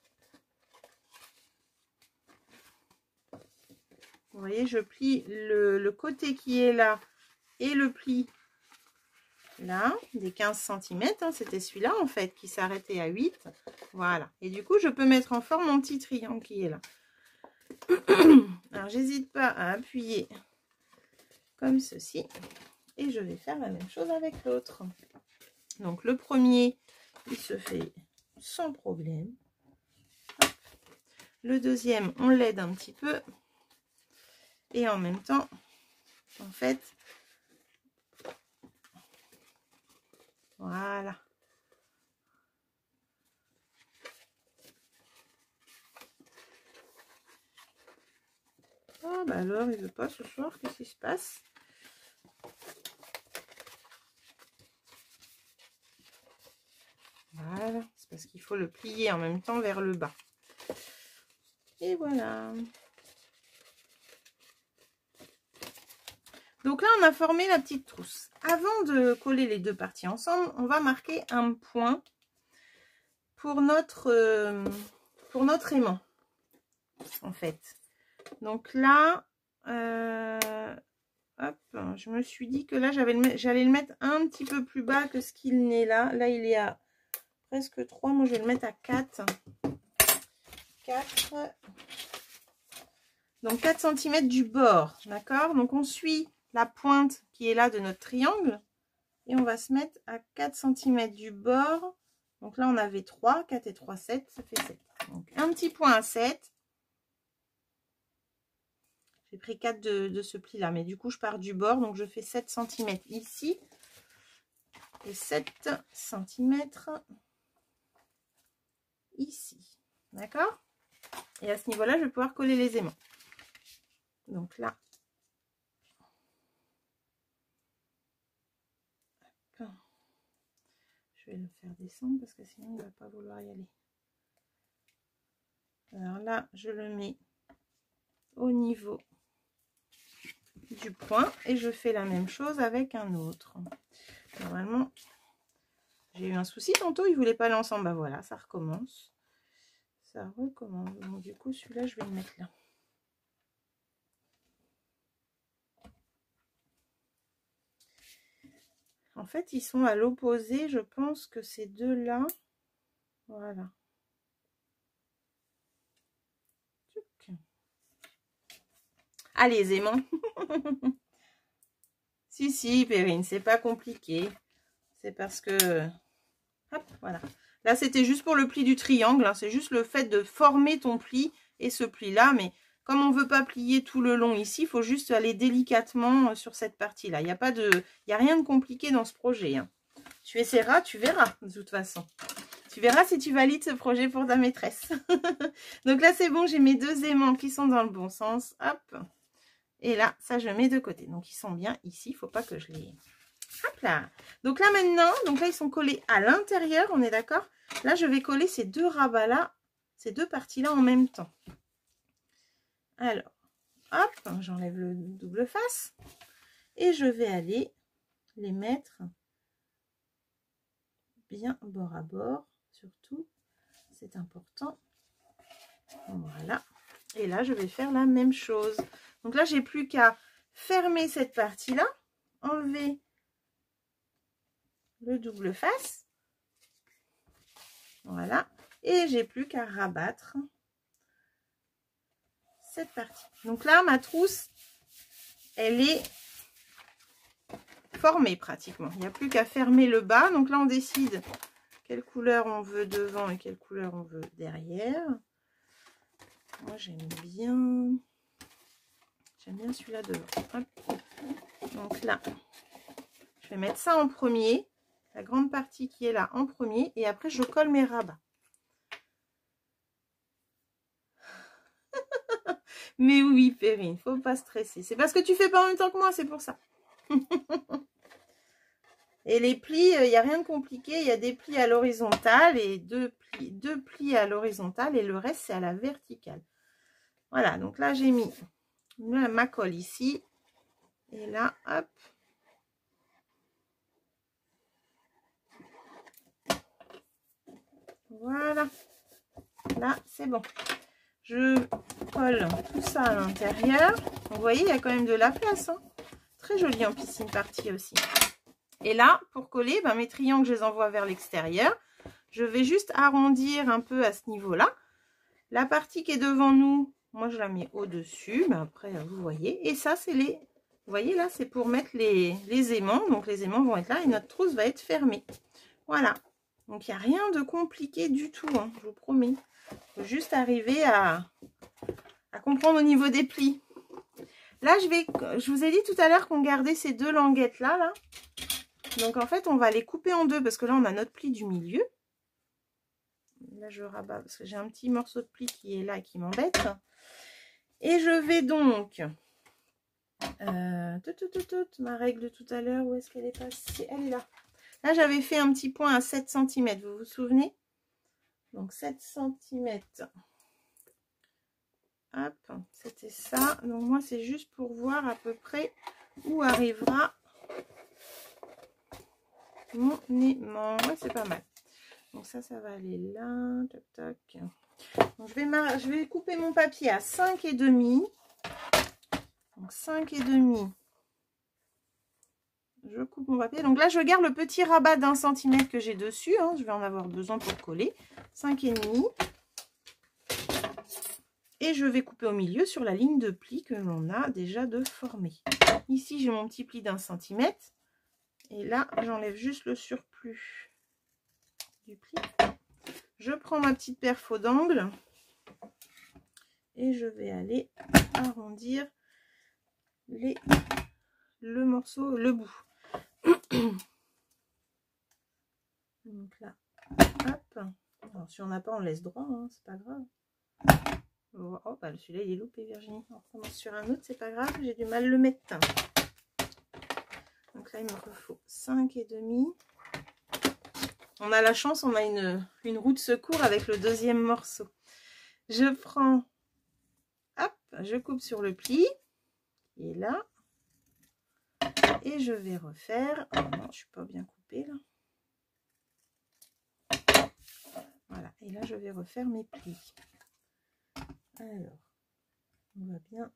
S1: Vous voyez, je plie le côté qui est là et le pli là, des 15 cm, hein, c'était celui-là en fait qui s'arrêtait à 8. Voilà. Et du coup, je peux mettre en forme mon petit triangle qui est là. Alors, j'hésite pas à appuyer comme ceci. Et je vais faire la même chose avec l'autre. Donc, le premier, il se fait sans problème. Hop. Le deuxième, on l'aide un petit peu. Et en même temps, en fait, voilà. Oh, bah alors, il veut pas ce soir, qu'est-ce qui se passe? Voilà, c'est parce qu'il faut le plier en même temps vers le bas. Et voilà. Donc là, on a formé la petite trousse. Avant de coller les deux parties ensemble, on va marquer un point pour notre aimant, en fait. Donc là, hop, je me suis dit que là, j'allais le mettre un petit peu plus bas que ce qu'il n'est là. Là, il est à presque 3. Moi, je vais le mettre à 4. 4. Donc, 4 cm du bord, d'accord? Donc, on suit la pointe qui est là de notre triangle. Et on va se mettre à 4 cm du bord. Donc là, on avait 3. 4 et 3, 7. Ça fait 7. Donc, un petit point à 7. J'ai pris 4 de ce pli-là. Mais du coup, je pars du bord. Donc, je fais 7 cm ici. Et 7 cm ici. D'accord? Et à ce niveau-là, je vais pouvoir coller les aimants. Donc là, je vais le faire descendre parce que sinon il ne va pas vouloir y aller. Alors là, je le mets au niveau du point et je fais la même chose avec un autre. Normalement, j'ai eu un souci tantôt, il voulait pas aller ensemble. Bah voilà, ça recommence. Ça recommence. Donc du coup, celui-là, je vais le mettre là. En fait, ils sont à l'opposé. Je pense que ces deux-là, voilà. Ah, les aimants. Si, Perrine, c'est pas compliqué. C'est parce que... Hop, voilà. Là, c'était juste pour le pli du triangle. Hein. C'est juste le fait de former ton pli et ce pli-là. Mais comme on ne veut pas plier tout le long ici, il faut juste aller délicatement sur cette partie-là. Il n'y a rien de compliqué dans ce projet. Hein. Tu essaieras, tu verras, de toute façon. Tu verras si tu valides ce projet pour ta maîtresse. Donc là, c'est bon, j'ai mes deux aimants qui sont dans le bon sens. Hop. Et là, ça, je mets de côté. Donc, ils sont bien ici. Il ne faut pas que je les... Hop là. Donc là, maintenant, donc là, ils sont collés à l'intérieur. On est d'accord? Là, je vais coller ces deux rabats-là, ces deux parties-là en même temps. Alors, hop, j'enlève le double face. Et je vais aller les mettre bien bord à bord. Surtout, c'est important. Voilà. Et là, je vais faire la même chose. Donc là, j'ai plus qu'à fermer cette partie-là, enlever le double face. Voilà. Et j'ai plus qu'à rabattre cette partie. Donc là, ma trousse, elle est formée pratiquement. Il n'y a plus qu'à fermer le bas. Donc là, on décide quelle couleur on veut devant et quelle couleur on veut derrière. Moi, j'aime bien celui-là devant. Hop. Donc là, je vais mettre ça en premier, la grande partie qui est là en premier, et après je colle mes rabats. Mais oui, Perrine, faut pas stresser. C'est parce que tu fais pas en même temps que moi, c'est pour ça. Et les plis, il n'y a rien de compliqué. Il y a des plis à l'horizontale et deux plis à l'horizontale, et le reste c'est à la verticale. Voilà, donc là j'ai mis ma colle ici. Et là, hop. Voilà. Là, c'est bon. Je colle tout ça à l'intérieur. Vous voyez, il y a quand même de la place. Hein. Très joli en piscine partie aussi. Et là, pour coller, ben, mes triangles, je les envoie vers l'extérieur. Je vais juste arrondir un peu à ce niveau-là. La partie qui est devant nous, moi, je la mets au-dessus. Ben, après, vous voyez. Et ça, c'est les... Vous voyez, là, c'est pour mettre les aimants. Donc, les aimants vont être là et notre trousse va être fermée. Voilà. Donc, il n'y a rien de compliqué du tout, hein, je vous promets. Il faut juste arriver à comprendre au niveau des plis. Là, je vous ai dit tout à l'heure qu'on gardait ces deux languettes là. Donc, en fait, on va les couper en deux parce que là, on a notre pli du milieu. Là, je rabats parce que j'ai un petit morceau de pli qui est là et qui m'embête. Et je vais donc... ma règle de tout à l'heure, où est-ce qu'elle est passée? Elle est là. Là, j'avais fait un petit point à 7 cm, vous vous souvenez? Donc, 7 cm. Hop, c'était ça. Donc, moi, c'est juste pour voir à peu près où arrivera mon aimant. Ouais, c'est pas mal. Donc, ça va aller là. Toc, toc. Donc, je vais couper mon papier à 5,5. Donc, 5,5. Je coupe mon papier. Donc là, je garde le petit rabat d'1 cm que j'ai dessus. Hein. Je vais en avoir besoin pour coller. 5,5. Et je vais couper au milieu sur la ligne de pli que l'on a déjà de former. Ici, j'ai mon petit pli d'1 cm. Et là, j'enlève juste le surplus du pli. Je prends ma petite perfo d'angle. Et je vais aller arrondir le morceau, le bout. Donc là, hop, Alors, si on n'a pas, on laisse droit, hein, c'est pas grave. Oh, bah, celui-là, il est loupé, Virginie. On recommence sur un autre, c'est pas grave, j'ai du mal à le mettre. Donc là, il me faut 5,5. On a la chance, on a une roue de secours avec le deuxième morceau. Je prends, hop, je coupe sur le pli, qui est là. Et je vais refaire. Oh non, je suis pas bien coupée là. Voilà, et là je vais refaire mes plis. Alors, on va bien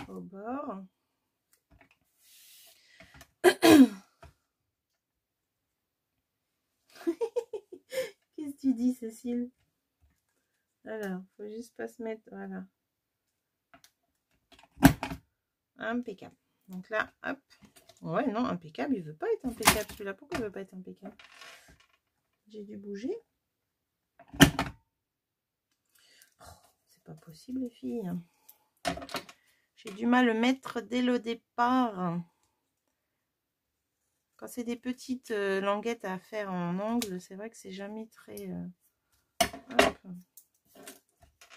S1: au bord. Qu'est-ce que tu dis, Cécile? Alors, faut juste pas se mettre, voilà. Impeccable. Donc là, hop. Ouais, non, impeccable, il veut pas être impeccable celui-là. Pourquoi il veut pas être impeccable? J'ai dû bouger. Oh, c'est pas possible, les filles. J'ai du mal à le mettre dès le départ. Quand c'est des petites languettes à faire en angle, c'est vrai que c'est jamais très... Hop.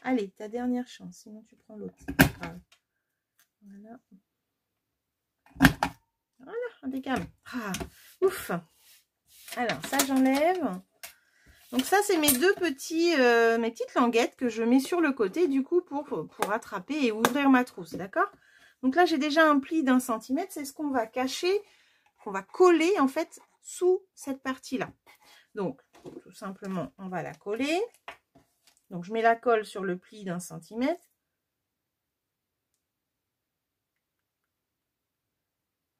S1: Allez, ta dernière chance, sinon tu prends l'autre. C'est pas grave. Voilà. Voilà, impeccable. Ah, ouf. Alors, ça, j'enlève. Donc ça, c'est mes deux petits, mes petites languettes que je mets sur le côté, du coup, pour attraper et ouvrir ma trousse, d'accord? Donc là, j'ai déjà un pli d'1 centimètre. C'est ce qu'on va cacher, qu'on va coller, en fait, sous cette partie-là. Donc, tout simplement, on va la coller. Donc, je mets la colle sur le pli d'1 centimètre.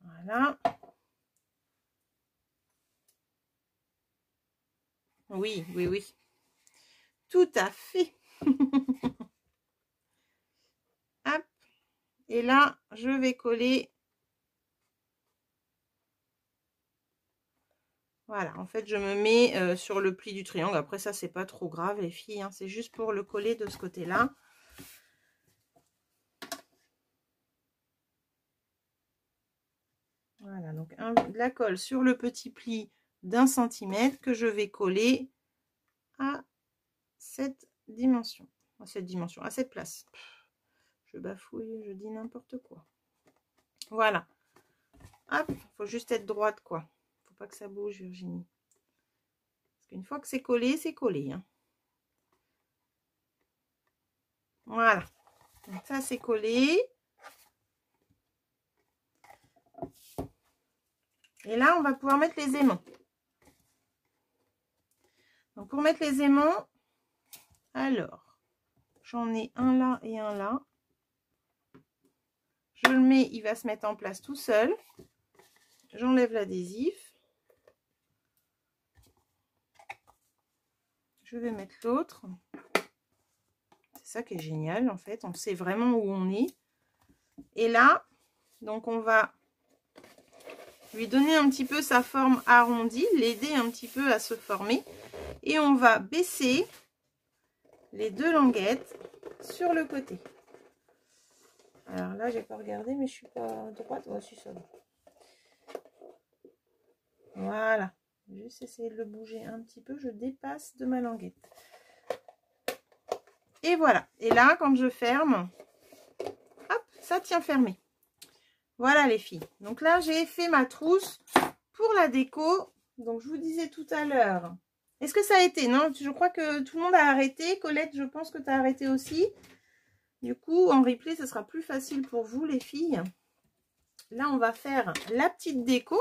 S1: Voilà. Oui, oui, oui. Tout à fait. Hop. Et là, je vais coller. Voilà, en fait, je me mets sur le pli du triangle. Après, ça, c'est pas trop grave, les filles, hein. C'est juste pour le coller de ce côté-là. Voilà, donc de la colle sur le petit pli d'1 centimètre que je vais coller à cette dimension. À cette place. Je bafouille, je dis n'importe quoi. Voilà. Hop, faut juste être droite, quoi. Faut pas que ça bouge, Virginie. Parce qu'une fois que c'est collé, c'est collé. Hein. Voilà. Donc ça, c'est collé. Et là, on va pouvoir mettre les aimants. Donc, pour mettre les aimants, alors, j'en ai un là et un là. Je le mets, il va se mettre en place tout seul. J'enlève l'adhésif. Je vais mettre l'autre. C'est ça qui est génial, en fait. On sait vraiment où on est. Et là, donc on va lui donner un petit peu sa forme arrondie, l'aider un petit peu à se former. Et on va baisser les deux languettes sur le côté. Alors là, j'ai pas regardé, mais je suis pas droite. Oh, si, ça va. Voilà. Juste essayer de le bouger un petit peu. Je dépasse de ma languette. Et voilà. Et là, quand je ferme, hop, ça tient fermé. Voilà les filles. Donc là, j'ai fait ma trousse pour la déco. Donc, je vous disais tout à l'heure. Est-ce que ça a été? Non, je crois que tout le monde a arrêté. Colette, je pense que tu as arrêté aussi. Du coup, en replay, ce sera plus facile pour vous, les filles. Là, on va faire la petite déco.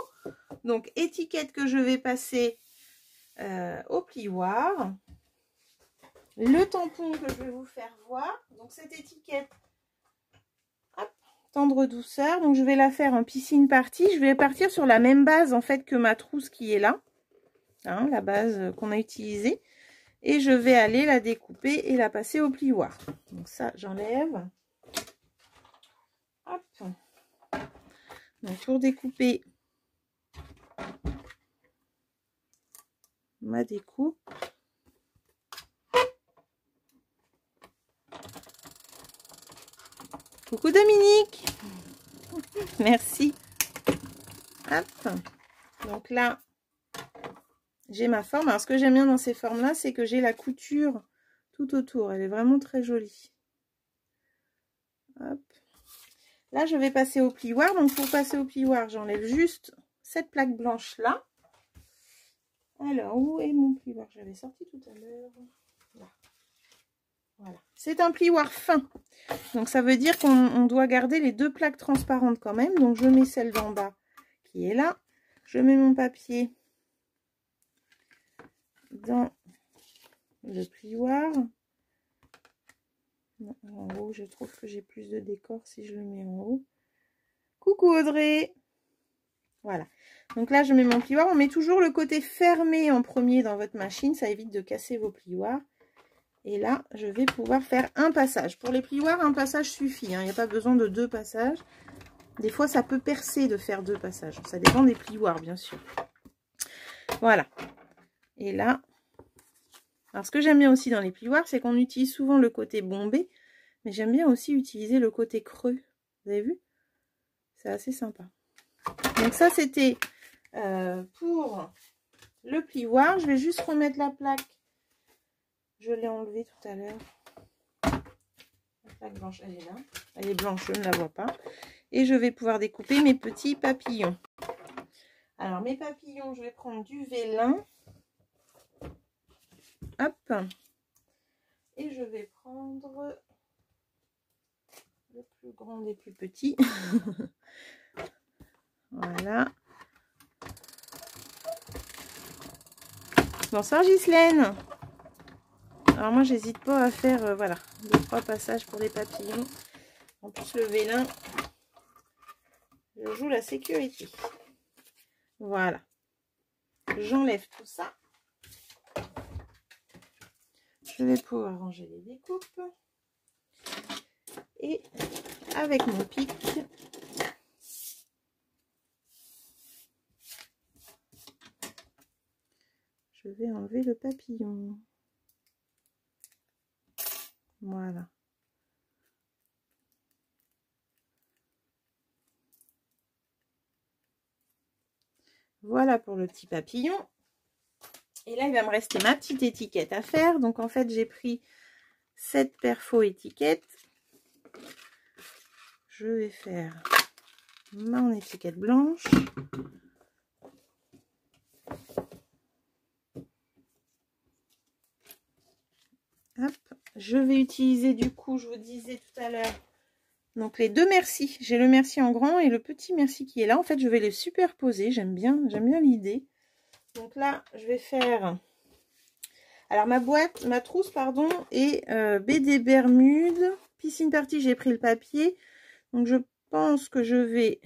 S1: Donc, étiquette que je vais passer au plioir. Le tampon que je vais vous faire voir. Donc, cette étiquette, hop, tendre douceur. Donc, je vais la faire en piscine partie. Je vais partir sur la même base, en fait, que ma trousse qui est là. Hein, la base qu'on a utilisée. Et je vais aller la découper et la passer au plioir. Donc, ça, j'enlève. Hop. Donc, pour découper ma découpe, coucou Dominique, merci. Hop. Donc là, j'ai ma forme. Alors ce que j'aime bien dans ces formes là, c'est que j'ai la couture tout autour. Elle est vraiment très jolie. Hop. Là je vais passer au plioir. Donc pour passer au plioir, j'enlève juste cette plaque blanche là. Alors où est mon plioir? J'avais sorti tout à l'heure. Là. Voilà. C'est un plioir fin. Donc ça veut dire qu'on doit garder les deux plaques transparentes quand même. Donc je mets celle d'en bas qui est là. Je mets mon papier dans le plioir. Non, en haut, je trouve que j'ai plus de décor si je le mets en haut. Coucou Audrey! Voilà. Donc là, je mets mon plioir. On met toujours le côté fermé en premier dans votre machine. Ça évite de casser vos plioirs. Et là, je vais pouvoir faire un passage. Pour les plioirs, un passage suffit. Hein. Il n'y a pas besoin de 2 passages. Des fois, ça peut percer de faire 2 passages. Ça dépend des plioirs, bien sûr. Voilà. Et là, alors ce que j'aime bien aussi dans les plioirs, c'est qu'on utilise souvent le côté bombé. Mais j'aime bien aussi utiliser le côté creux. Vous avez vu? C'est assez sympa. Donc ça, c'était pour le plioir. Je vais juste remettre la plaque. Je l'ai enlevée tout à l'heure. La plaque blanche, elle est là. Elle est blanche, je ne la vois pas. Et je vais pouvoir découper mes petits papillons. Alors, mes papillons, je vais prendre du vélin. Hop. Et je vais prendre le plus grand des plus petits. Voilà. Bonsoir Ghislaine. Alors moi j'hésite pas à faire voilà 2-3 passages pour les papillons. En plus le vélin, je joue la sécurité. Voilà. J'enlève tout ça. Je vais pouvoir ranger les découpes. Et avec mon pic, je vais enlever le papillon. Voilà. Voilà pour le petit papillon. Et là, il va me rester ma petite étiquette à faire. Donc, en fait, j'ai pris cette perfo étiquette. Je vais faire mon étiquette blanche. Hop. Je vais utiliser du coup, je vous disais tout à l'heure, donc les 2 merci. J'ai le merci en grand et le petit merci qui est là. En fait, je vais les superposer. J'aime bien l'idée. Donc là, je vais faire... Alors ma trousse, pardon, est BD Bermude. Piscine Party, j'ai pris le papier. Donc je pense que je vais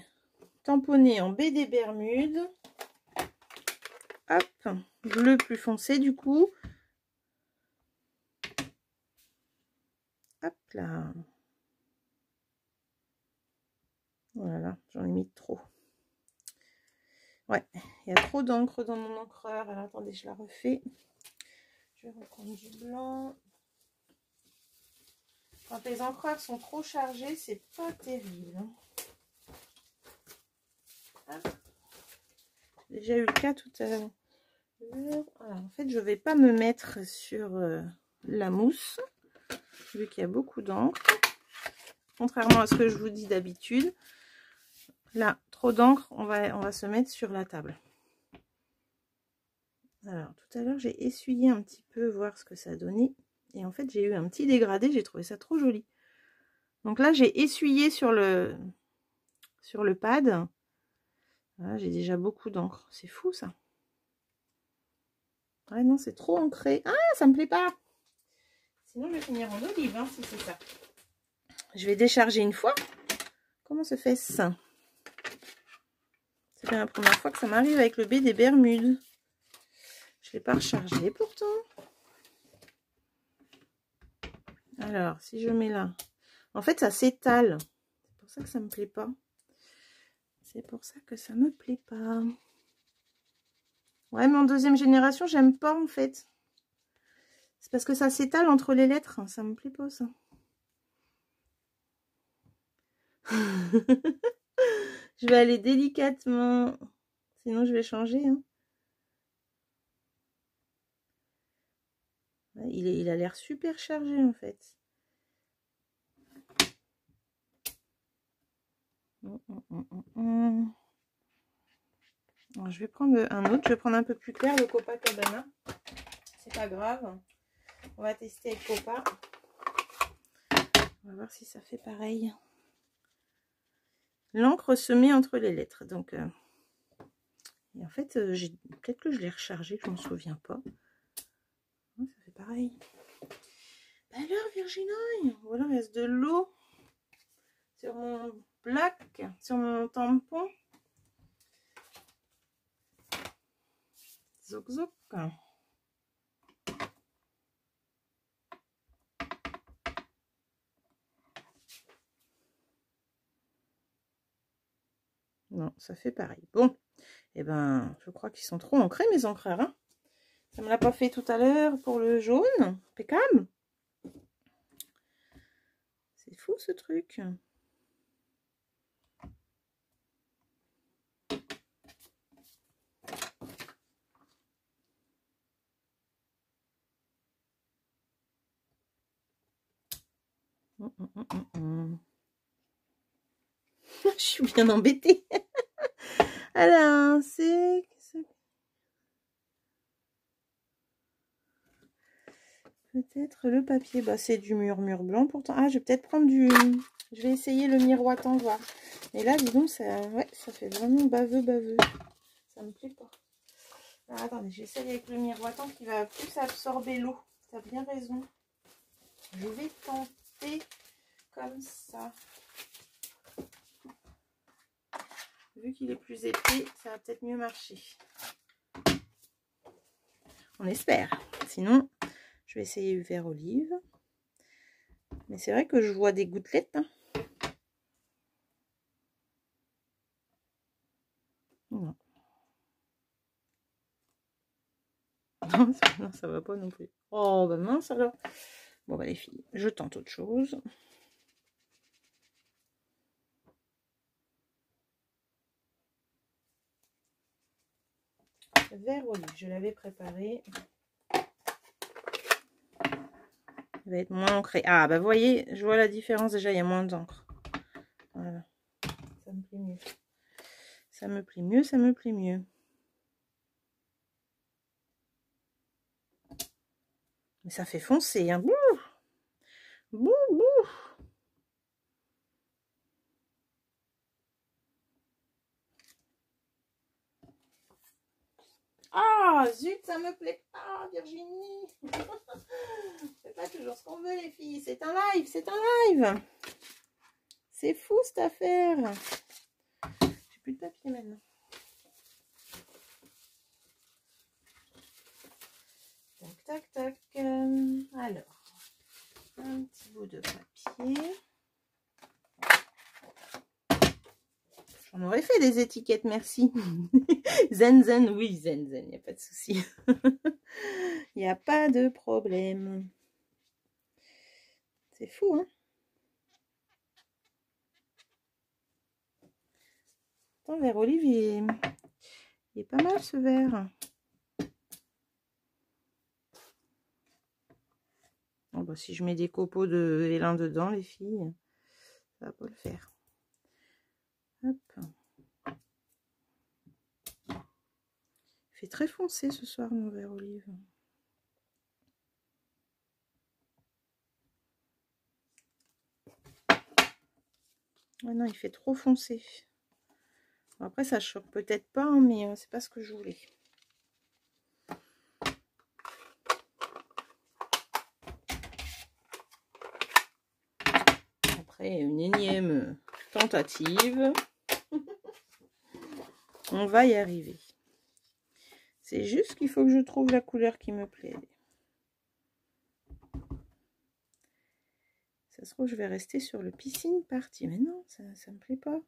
S1: tamponner en BD Bermude. Hop, bleu plus foncé du coup. Hop là. Voilà, j'en ai mis trop. Ouais, il y a trop d'encre dans mon encreur. Alors attendez, je la refais. Je vais reprendre du blanc. Quand les encreurs sont trop chargés, c'est pas terrible. J'ai déjà eu le cas tout à l'heure. Voilà, en fait, je vais pas me mettre sur la mousse, vu qu'il y a beaucoup d'encre. Contrairement à ce que je vous dis d'habitude. Là, trop d'encre, on va se mettre sur la table. Alors, tout à l'heure, j'ai essuyé un petit peu, voir ce que ça donnait. Et en fait, j'ai eu un petit dégradé, j'ai trouvé ça trop joli. Donc là, j'ai essuyé sur le pad. Voilà, j'ai déjà beaucoup d'encre. C'est fou, ça. Ouais, non, c'est trop ancré. Ah, ça me plaît pas. Sinon, je vais finir en olive, hein, si c'est ça. Je vais décharger une fois. Comment se fait ça? C'est bien la première fois que ça m'arrive avec le BD Bermude. Je ne l'ai pas rechargé pourtant. Alors, si je mets là... En fait, ça s'étale. C'est pour ça que ça me plaît pas. C'est pour ça que ça me plaît pas. Ouais, mais en 2e génération, j'aime pas en fait. C'est parce que ça s'étale entre les lettres. Ça me plaît pas, ça. Je vais aller délicatement. Sinon, je vais changer. Hein. Il a l'air super chargé en fait. Alors, je vais prendre un autre. Je vais prendre un peu plus clair, le Copacabana. C'est pas grave. On va tester avec Copa. On va voir si ça fait pareil. L'encre se met entre les lettres. Donc, et en fait, peut-être que je l'ai rechargé, je ne me souviens pas. Ça fait pareil. Bah alors, Virginie, voilà, il reste de l'eau sur mon black, sur mon tampon. Zouk zouk. Non, ça fait pareil. Bon, et ben, je crois qu'ils sont trop ancrés, mes encreurs. Hein. Ça me l'a pas fait tout à l'heure pour le jaune. Impeccable. C'est fou ce truc. Je suis bien embêtée. Alors, c'est... Peut-être le papier. Bah, c'est du mur blanc pourtant. Ah, je vais peut-être prendre du... Je vais essayer le miroitant, voir. Et là, dis donc, ça, ouais, ça fait vraiment baveux. Ça me plaît pas. Alors, attendez, j'essaye avec le miroitant qui va plus absorber l'eau. Tu as bien raison. Je vais tenter comme ça. Vu qu'il est plus épais, ça va peut-être mieux marcher. On espère. Sinon, je vais essayer le vert olive. Mais c'est vrai que je vois des gouttelettes. Hein. Non. Non, ça va pas non plus. Oh, bah mince alors. Bon, bah les filles, je tente autre chose. Vert olive, je l'avais préparé. Il va être moins ancré. Ah, bah vous voyez, je vois la différence déjà, il y a moins d'encre. Voilà. Ça me plaît mieux. Ça me plaît mieux, ça me plaît mieux. Mais ça fait foncer, hein. Bouh, bouh, bouh. Ah, zut, ça me plaît pas, Virginie. C'est pas toujours ce qu'on veut, les filles. C'est un live, c'est un live. C'est fou, cette affaire. J'ai plus de papier maintenant. Tac, tac, tac. Alors, un petit bout de papier. On aurait fait des étiquettes, merci. Zen, oui, zen, il n'y a pas de souci. Il n'y a pas de problème. C'est fou, hein? Attends, vert olive, il est pas mal ce vert. Oh, bah, si je mets des copeaux de vélin dedans, les filles, ça va pas le faire. Hop. Il fait très foncé ce soir, mon vert olive. Ah non, il fait trop foncé. Bon, après, ça choque peut-être pas, hein, mais c'est pas ce que je voulais. Après, une énième tentative. On va y arriver. C'est juste qu'il faut que je trouve la couleur qui me plaît. Ça se trouve, je vais rester sur le piscine party. Mais non, ça me plaît pas.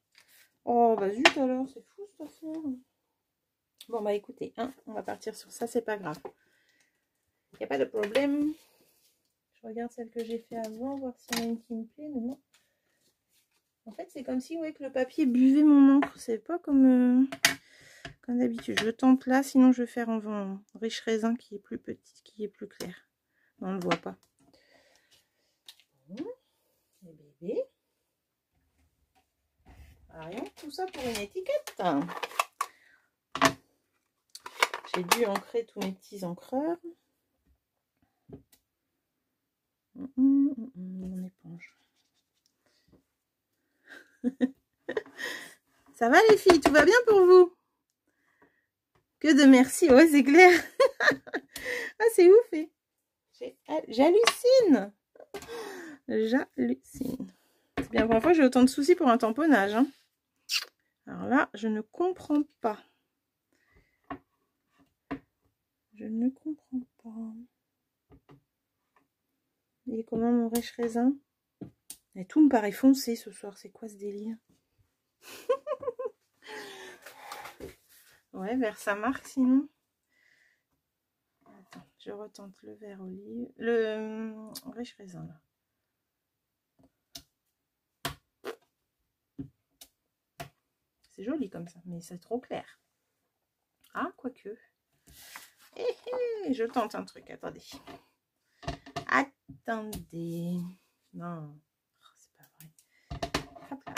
S1: Oh, bah zut alors, c'est fou cette affaire. Bon, bah écoutez, hein, on va partir sur ça, c'est pas grave. Il n'y a pas de problème. Je regarde celle que j'ai fait avant, voir s'il y en a une qui me plaît, mais non. En fait, c'est comme si, ouais, que le papier buvait mon encre. C'est pas comme d'habitude. Je tente là, sinon je vais faire en riche raisin qui est plus petit, qui est plus clair. On ne le voit pas. Les bébés. Rien, tout ça pour une étiquette. J'ai dû ancrer tous mes petits encreurs. Mon éponge. Ça va les filles, tout va bien pour vous? Que de merci, ouais c'est clair. Ah c'est ouf. J'hallucine. J'hallucine. C'est bien la première fois que j'ai autant de soucis pour un tamponnage. Hein. Alors là, je ne comprends pas. Je ne comprends pas. Et comment mon rêche raisin? Et tout me paraît foncé ce soir. C'est quoi ce délire? Ouais, vers sa marque sinon. Attends, je retente le vert olive. Le rêche raisin là. C'est joli comme ça, mais c'est trop clair. Ah, quoique. Je tente un truc, attendez. Attendez. Non, c'est pas vrai. Hop là.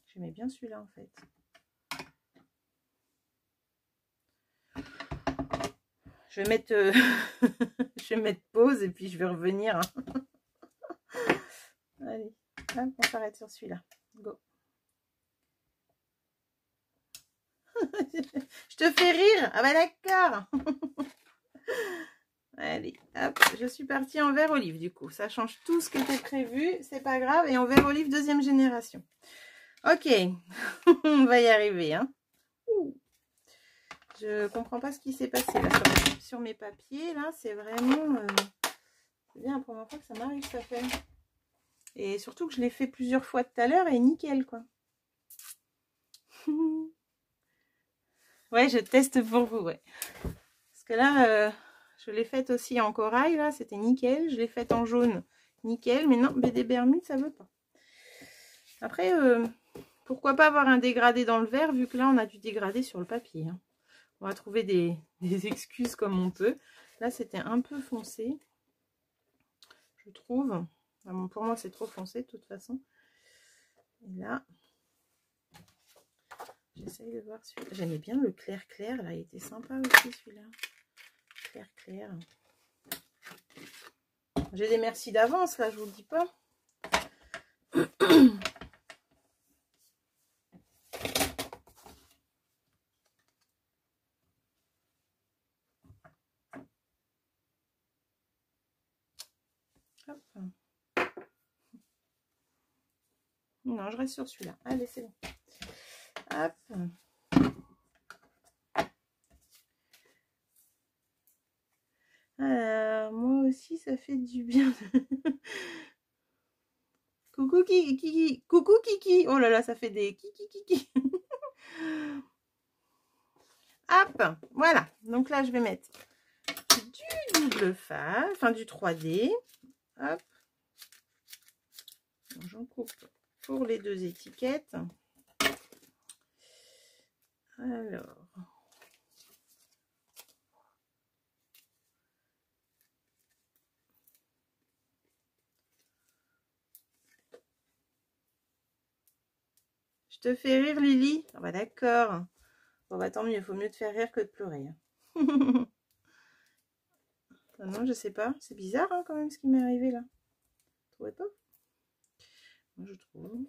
S1: J'aimais bien celui-là en fait. Je vais mettre, je vais mettre pause et puis je vais revenir. Hein. Allez, hop, on s'arrête sur celui-là. Go. Je te fais rire. Ah bah d'accord. Allez, hop, je suis partie en vert olive du coup. Ça change tout ce qui était prévu. C'est pas grave. Et en vert olive deuxième génération. Ok, on va y arriver. Hein. Je comprends pas ce qui s'est passé là sur mes papiers. Là, c'est vraiment... c'est bien la première fois que ça m'arrive ça fait. Et surtout que je l'ai fait plusieurs fois tout à l'heure et nickel quoi. Ouais, je teste pour vous, ouais. Parce que là, je l'ai faite aussi en corail, là, c'était nickel. Je l'ai faite en jaune, nickel. Mais non, BD Bermude, ça veut pas. Après, pourquoi pas avoir un dégradé dans le vert, vu que là, on a du dégradé sur le papier. Hein. On va trouver des excuses comme on peut. Là, c'était un peu foncé, je trouve. Enfin, pour moi, c'est trop foncé, de toute façon. Et là... J'essaye de voir celui-là. J'aimais bien le clair-clair, là, il était sympa aussi celui-là. Clair-clair. J'ai des merci d'avance, là, je vous le dis pas. Hop. Non, je reste sur celui-là. Allez, c'est bon. Hop. Alors, moi aussi, ça fait du bien. Coucou Kiki. Coucou Kiki. Oh là là, ça fait des kiki. Hop. Voilà. Donc là, je vais mettre du double face, enfin du 3D. Hop. J'en coupe pour les deux étiquettes. Alors. Je te fais rire, Lily? Ah bah d'accord. Bon bah tant mieux, il faut mieux te faire rire que de pleurer. Non, non, je sais pas. C'est bizarre hein, quand même ce qui m'est arrivé là. Vous trouvez pas? Moi je trouve.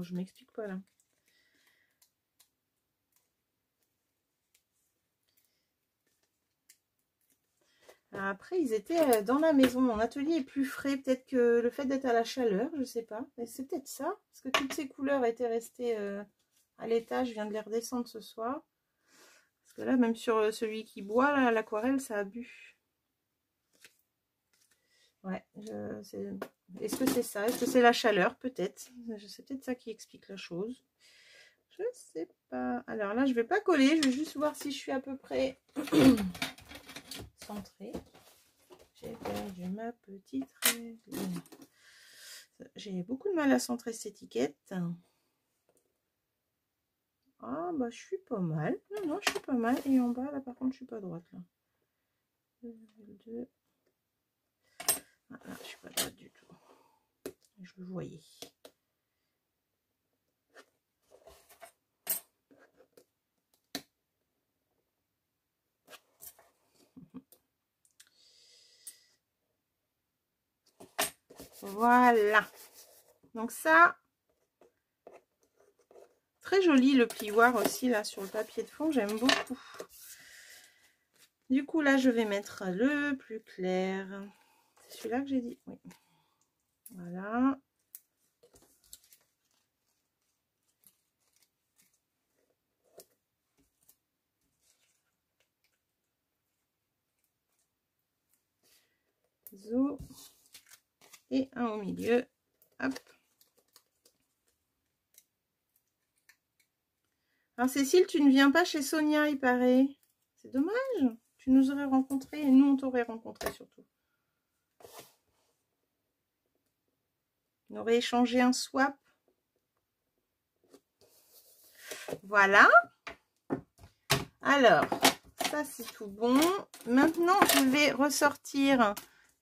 S1: Je m'explique pas là. Après, ils étaient dans la maison. Mon atelier est plus frais. Peut-être que le fait d'être à la chaleur, je sais pas. C'est peut-être ça. Parce que toutes ces couleurs étaient restées à l'étage. Je viens de les redescendre ce soir. Parce que là, même sur celui qui boit, l'aquarelle, ça a bu. Ouais. Est-ce que c'est ça? Est-ce que c'est la chaleur? Peut-être. C'est peut-être ça qui explique la chose. Je sais pas. Alors là, je vais pas coller. Je vais juste voir si je suis à peu près... centré. J'ai de ma petite règle. J'ai beaucoup de mal à centrer cette étiquette. Ah bah je suis pas mal. Non, non, je suis pas mal. Et en bas, là par contre, je suis pas droite là. 2. Ah, là, je suis pas droite du tout. Je le voyais. Voilà. Donc ça, très joli le plioir aussi là sur le papier de fond, j'aime beaucoup. Du coup là je vais mettre le plus clair. C'est celui-là que j'ai dit, oui. Voilà. Zo. Et un au milieu. Hop. Alors Cécile, tu ne viens pas chez Sonia, il paraît. C'est dommage. Tu nous aurais rencontrés et nous on t'aurait rencontré surtout. On aurait échangé un swap. Voilà. Alors, ça c'est tout bon. Maintenant, je vais ressortir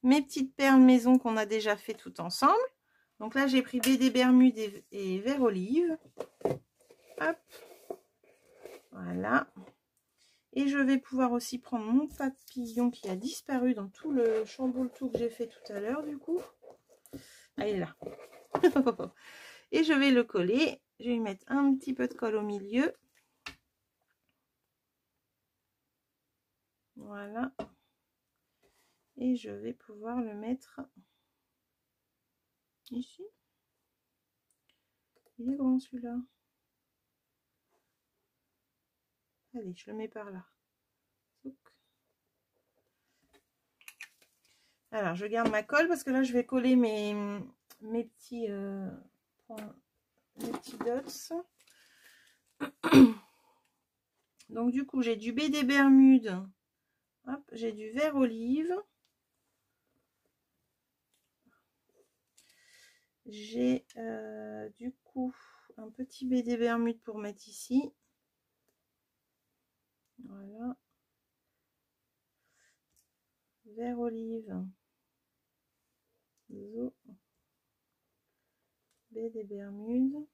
S1: mes petites perles maison qu'on a déjà fait tout ensemble. Donc là, j'ai pris BD Bermude et vert olive. Hop. Voilà. Et je vais pouvoir aussi prendre mon papillon qui a disparu dans tout le chamboule-tout que j'ai fait tout à l'heure du coup. Ah, il est là. Et je vais le coller. Je vais lui mettre un petit peu de colle au milieu. Voilà. Et je vais pouvoir le mettre ici. Il est grand celui-là. Allez, je le mets par là. Alors, je garde ma colle parce que là, je vais coller mes petits dots. Donc, du coup, j'ai du BD Bermude. Hop, j'ai du vert olive. J'ai du coup un petit BD Bermude pour mettre ici. Voilà. Vert olive. Zo. BD Bermude.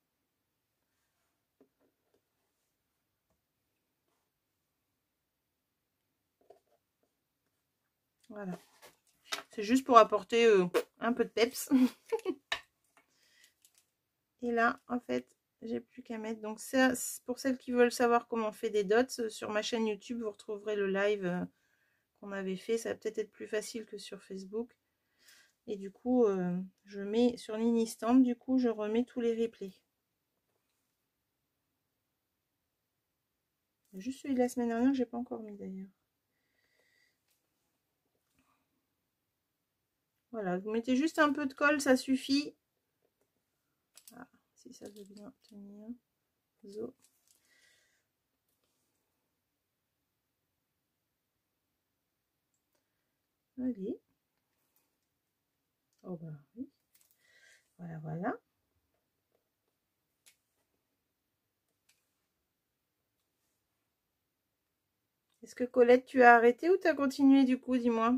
S1: Voilà. C'est juste pour apporter un peu de peps. Et là, en fait, j'ai plus qu'à mettre. Donc ça, pour celles qui veulent savoir comment on fait des dots, sur ma chaîne YouTube, vous retrouverez le live qu'on avait fait. Ça va peut-être être plus facile que sur Facebook. Et du coup, je mets sur l'Instamp, du coup, je remets tous les replays. Juste celui de la semaine dernière, j'ai pas encore mis d'ailleurs. Voilà, vous mettez juste un peu de colle, ça suffit. Ah, si ça veut bien tenir. Zo. Allez. Oh bah oui. Voilà, voilà. Est-ce que Colette, tu as arrêté ou tu as continué du coup, dis-moi?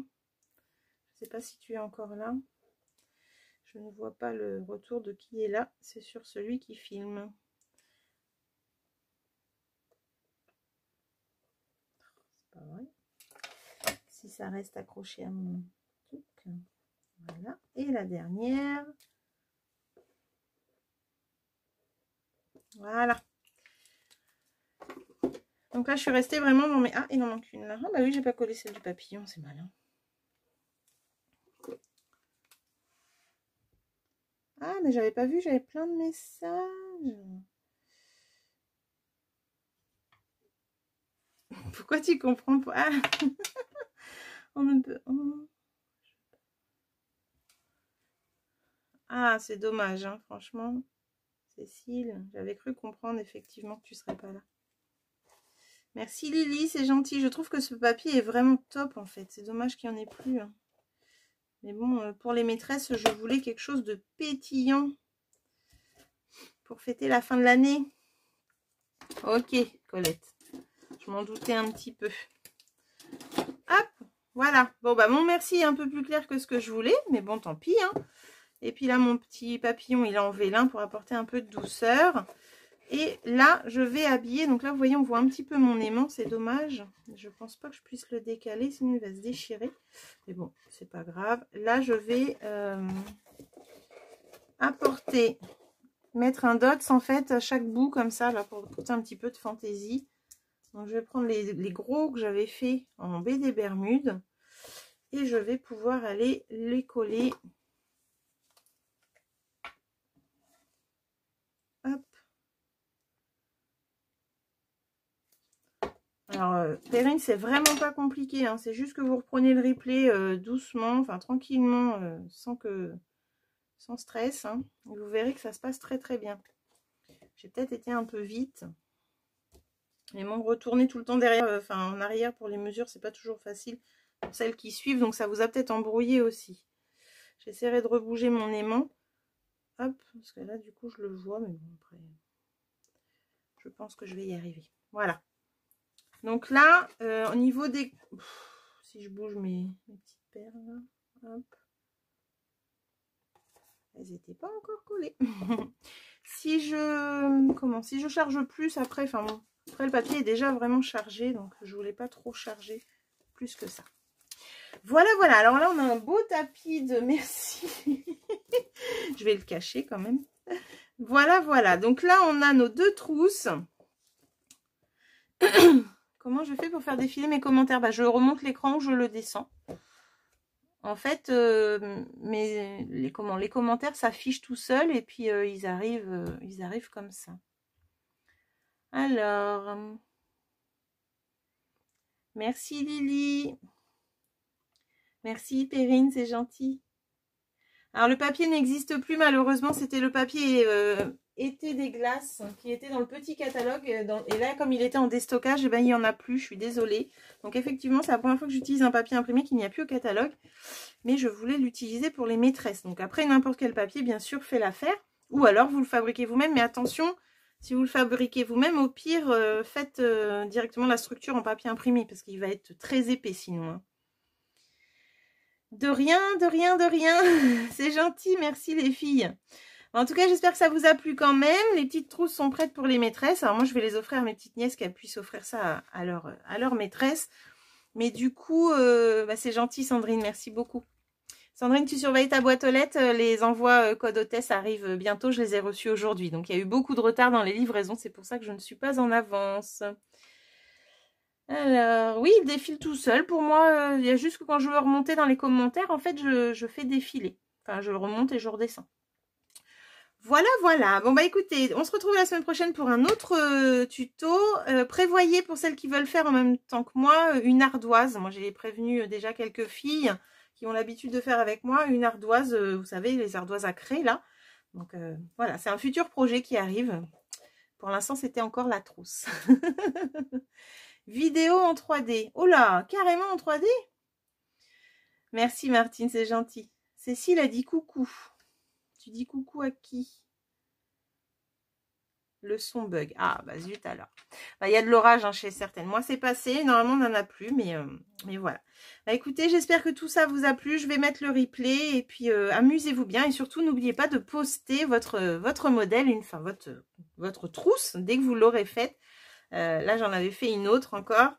S1: Je ne sais pas si tu es encore là. Je ne vois pas le retour de qui est là. C'est sur celui qui filme. C'est pas vrai. Si ça reste accroché à mon truc. Voilà. Et la dernière. Voilà. Donc là, je suis restée vraiment dans mes... Ah, il en manque une là. Ah bah oui, j'ai pas collé celle du papillon, c'est malin. Ah, mais j'avais pas vu, j'avais plein de messages. Pourquoi tu comprends pas? Ah. On ne peut... Ah, c'est dommage, hein, franchement. Cécile, j'avais cru comprendre effectivement que tu serais pas là. Merci Lily, c'est gentil. Je trouve que ce papier est vraiment top en fait. C'est dommage qu'il n'y en ait plus. Hein. Mais bon, pour les maîtresses, je voulais quelque chose de pétillant pour fêter la fin de l'année. Ok, Colette. Je m'en doutais un petit peu. Hop, voilà. Bon, bah, mon merci est un peu plus clair que ce que je voulais. Mais bon, tant pis, hein. Et puis là, mon petit papillon, il est en vélin pour apporter un peu de douceur. Et là, je vais habiller. Donc là, vous voyez, on voit un petit peu mon aimant. C'est dommage. Je pense pas que je puisse le décaler, sinon il va se déchirer. Mais bon, c'est pas grave. Là, je vais apporter, mettre un dots en fait à chaque bout comme ça, là, pour apporter un petit peu de fantaisie. Donc, je vais prendre les gros que j'avais fait en baie des Bermudes. Et je vais pouvoir aller les coller. Hop. Alors, Perrine, c'est vraiment pas compliqué, hein. C'est juste que vous reprenez le replay doucement, enfin tranquillement, sans stress, hein. Et vous verrez que ça se passe très très bien. J'ai peut-être été un peu vite. Mais bon, retourner tout le temps derrière, enfin en arrière pour les mesures, c'est pas toujours facile pour celles qui suivent, donc ça vous a peut-être embrouillé aussi. J'essaierai de rebouger mon aimant. Hop, parce que là, du coup, je le vois, mais bon, après, je pense que je vais y arriver. Voilà. Donc là, au niveau des... si je bouge mes petites perles, là, hop. Elles n'étaient pas encore collées. Si je charge plus après, enfin bon, après le papier est déjà vraiment chargé, donc je voulais pas trop charger plus que ça. Voilà, voilà. Alors là, on a un beau tapis de merci. Je vais le cacher quand même. Voilà, voilà. Donc là, on a nos deux trousses. Comment je fais pour faire défiler mes commentaires? Bah, je remonte l'écran ou je le descends. En fait, les commentaires s'affichent tout seuls et puis ils arrivent comme ça. Alors, merci Lily. Merci Perrine, c'est gentil. Alors, le papier n'existe plus malheureusement. C'était le papier été des glaces qui était dans le petit catalogue. Et là, comme il était en déstockage, eh ben, il n'y en a plus. Je suis désolée. Donc, effectivement, c'est la première fois que j'utilise un papier imprimé qu'il n'y a plus au catalogue. Mais je voulais l'utiliser pour les maîtresses. Donc, après, n'importe quel papier, bien sûr, fait l'affaire. Ou alors, vous le fabriquez vous-même. Mais attention, si vous le fabriquez vous-même, au pire, faites directement la structure en papier imprimé. Parce qu'il va être très épais sinon, hein. De rien, de rien, de rien. C'est gentil, merci les filles. En tout cas, j'espère que ça vous a plu quand même. Les petites trousses sont prêtes pour les maîtresses. Alors moi, je vais les offrir à mes petites nièces qu'elles puissent offrir ça à leur maîtresse. Mais du coup, bah, c'est gentil Sandrine, merci beaucoup. Sandrine, tu surveilles ta boîte aux lettres. Les envois code hôtesse arrivent bientôt. Je les ai reçus aujourd'hui. Donc, il y a eu beaucoup de retard dans les livraisons. C'est pour ça que je ne suis pas en avance. Alors, oui, il défile tout seul. Pour moi, il y a juste que quand je veux remonter dans les commentaires, en fait, je fais défiler. Enfin, je le remonte et je redescends. Voilà, voilà. Bon, bah écoutez, on se retrouve la semaine prochaine pour un autre tuto. Prévoyez pour celles qui veulent faire en même temps que moi une ardoise. Moi, j'ai prévenu déjà quelques filles qui ont l'habitude de faire avec moi une ardoise. Vous savez, les ardoises à craie, là. Donc, voilà, c'est un futur projet qui arrive. Pour l'instant, c'était encore la trousse. Vidéo en 3D. Oh là, carrément en 3D. Merci Martine, c'est gentil. Cécile a dit coucou. Tu dis coucou à qui? Le son bug. Ah bah zut alors. Bah, y a de l'orage hein, chez certaines. Moi c'est passé, normalement on n'en a plus, mais voilà. Bah, écoutez, j'espère que tout ça vous a plu. Je vais mettre le replay et puis amusez-vous bien. Et surtout, n'oubliez pas de poster votre modèle, enfin votre trousse, dès que vous l'aurez faite. Là, j'en avais fait une autre encore.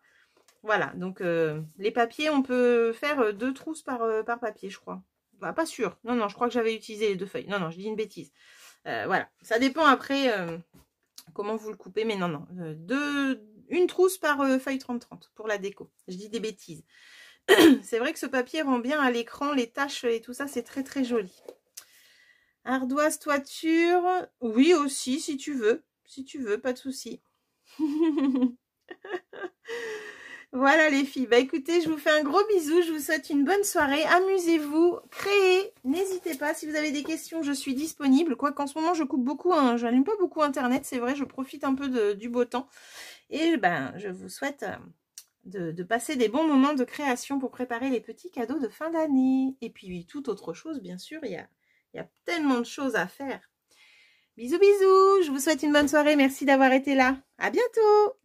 S1: Voilà, donc les papiers, on peut faire 2 trousses par papier, je crois. Bah, pas sûr. Non, non, je crois que j'avais utilisé les 2 feuilles. Non, non, je dis une bêtise. Voilà, ça dépend après comment vous le coupez. Mais non, non. Une trousse par feuille 30-30 pour la déco. Je dis des bêtises. C'est vrai que ce papier rend bien à l'écran les taches et tout ça. C'est très, très joli. Ardoise toiture. Oui, aussi, si tu veux. Si tu veux, pas de souci. Voilà les filles, bah écoutez, je vous fais un gros bisou, je vous souhaite une bonne soirée, amusez-vous, créez, n'hésitez pas, si vous avez des questions, je suis disponible, quoi qu'en ce moment je coupe beaucoup, hein, je n'allume pas beaucoup internet, c'est vrai, je profite un peu du beau temps, et ben je vous souhaite de passer des bons moments de création pour préparer les petits cadeaux de fin d'année. Et puis, toute autre chose, bien sûr, il y a tellement de choses à faire. Bisous, bisous, je vous souhaite une bonne soirée, merci d'avoir été là. À bientôt!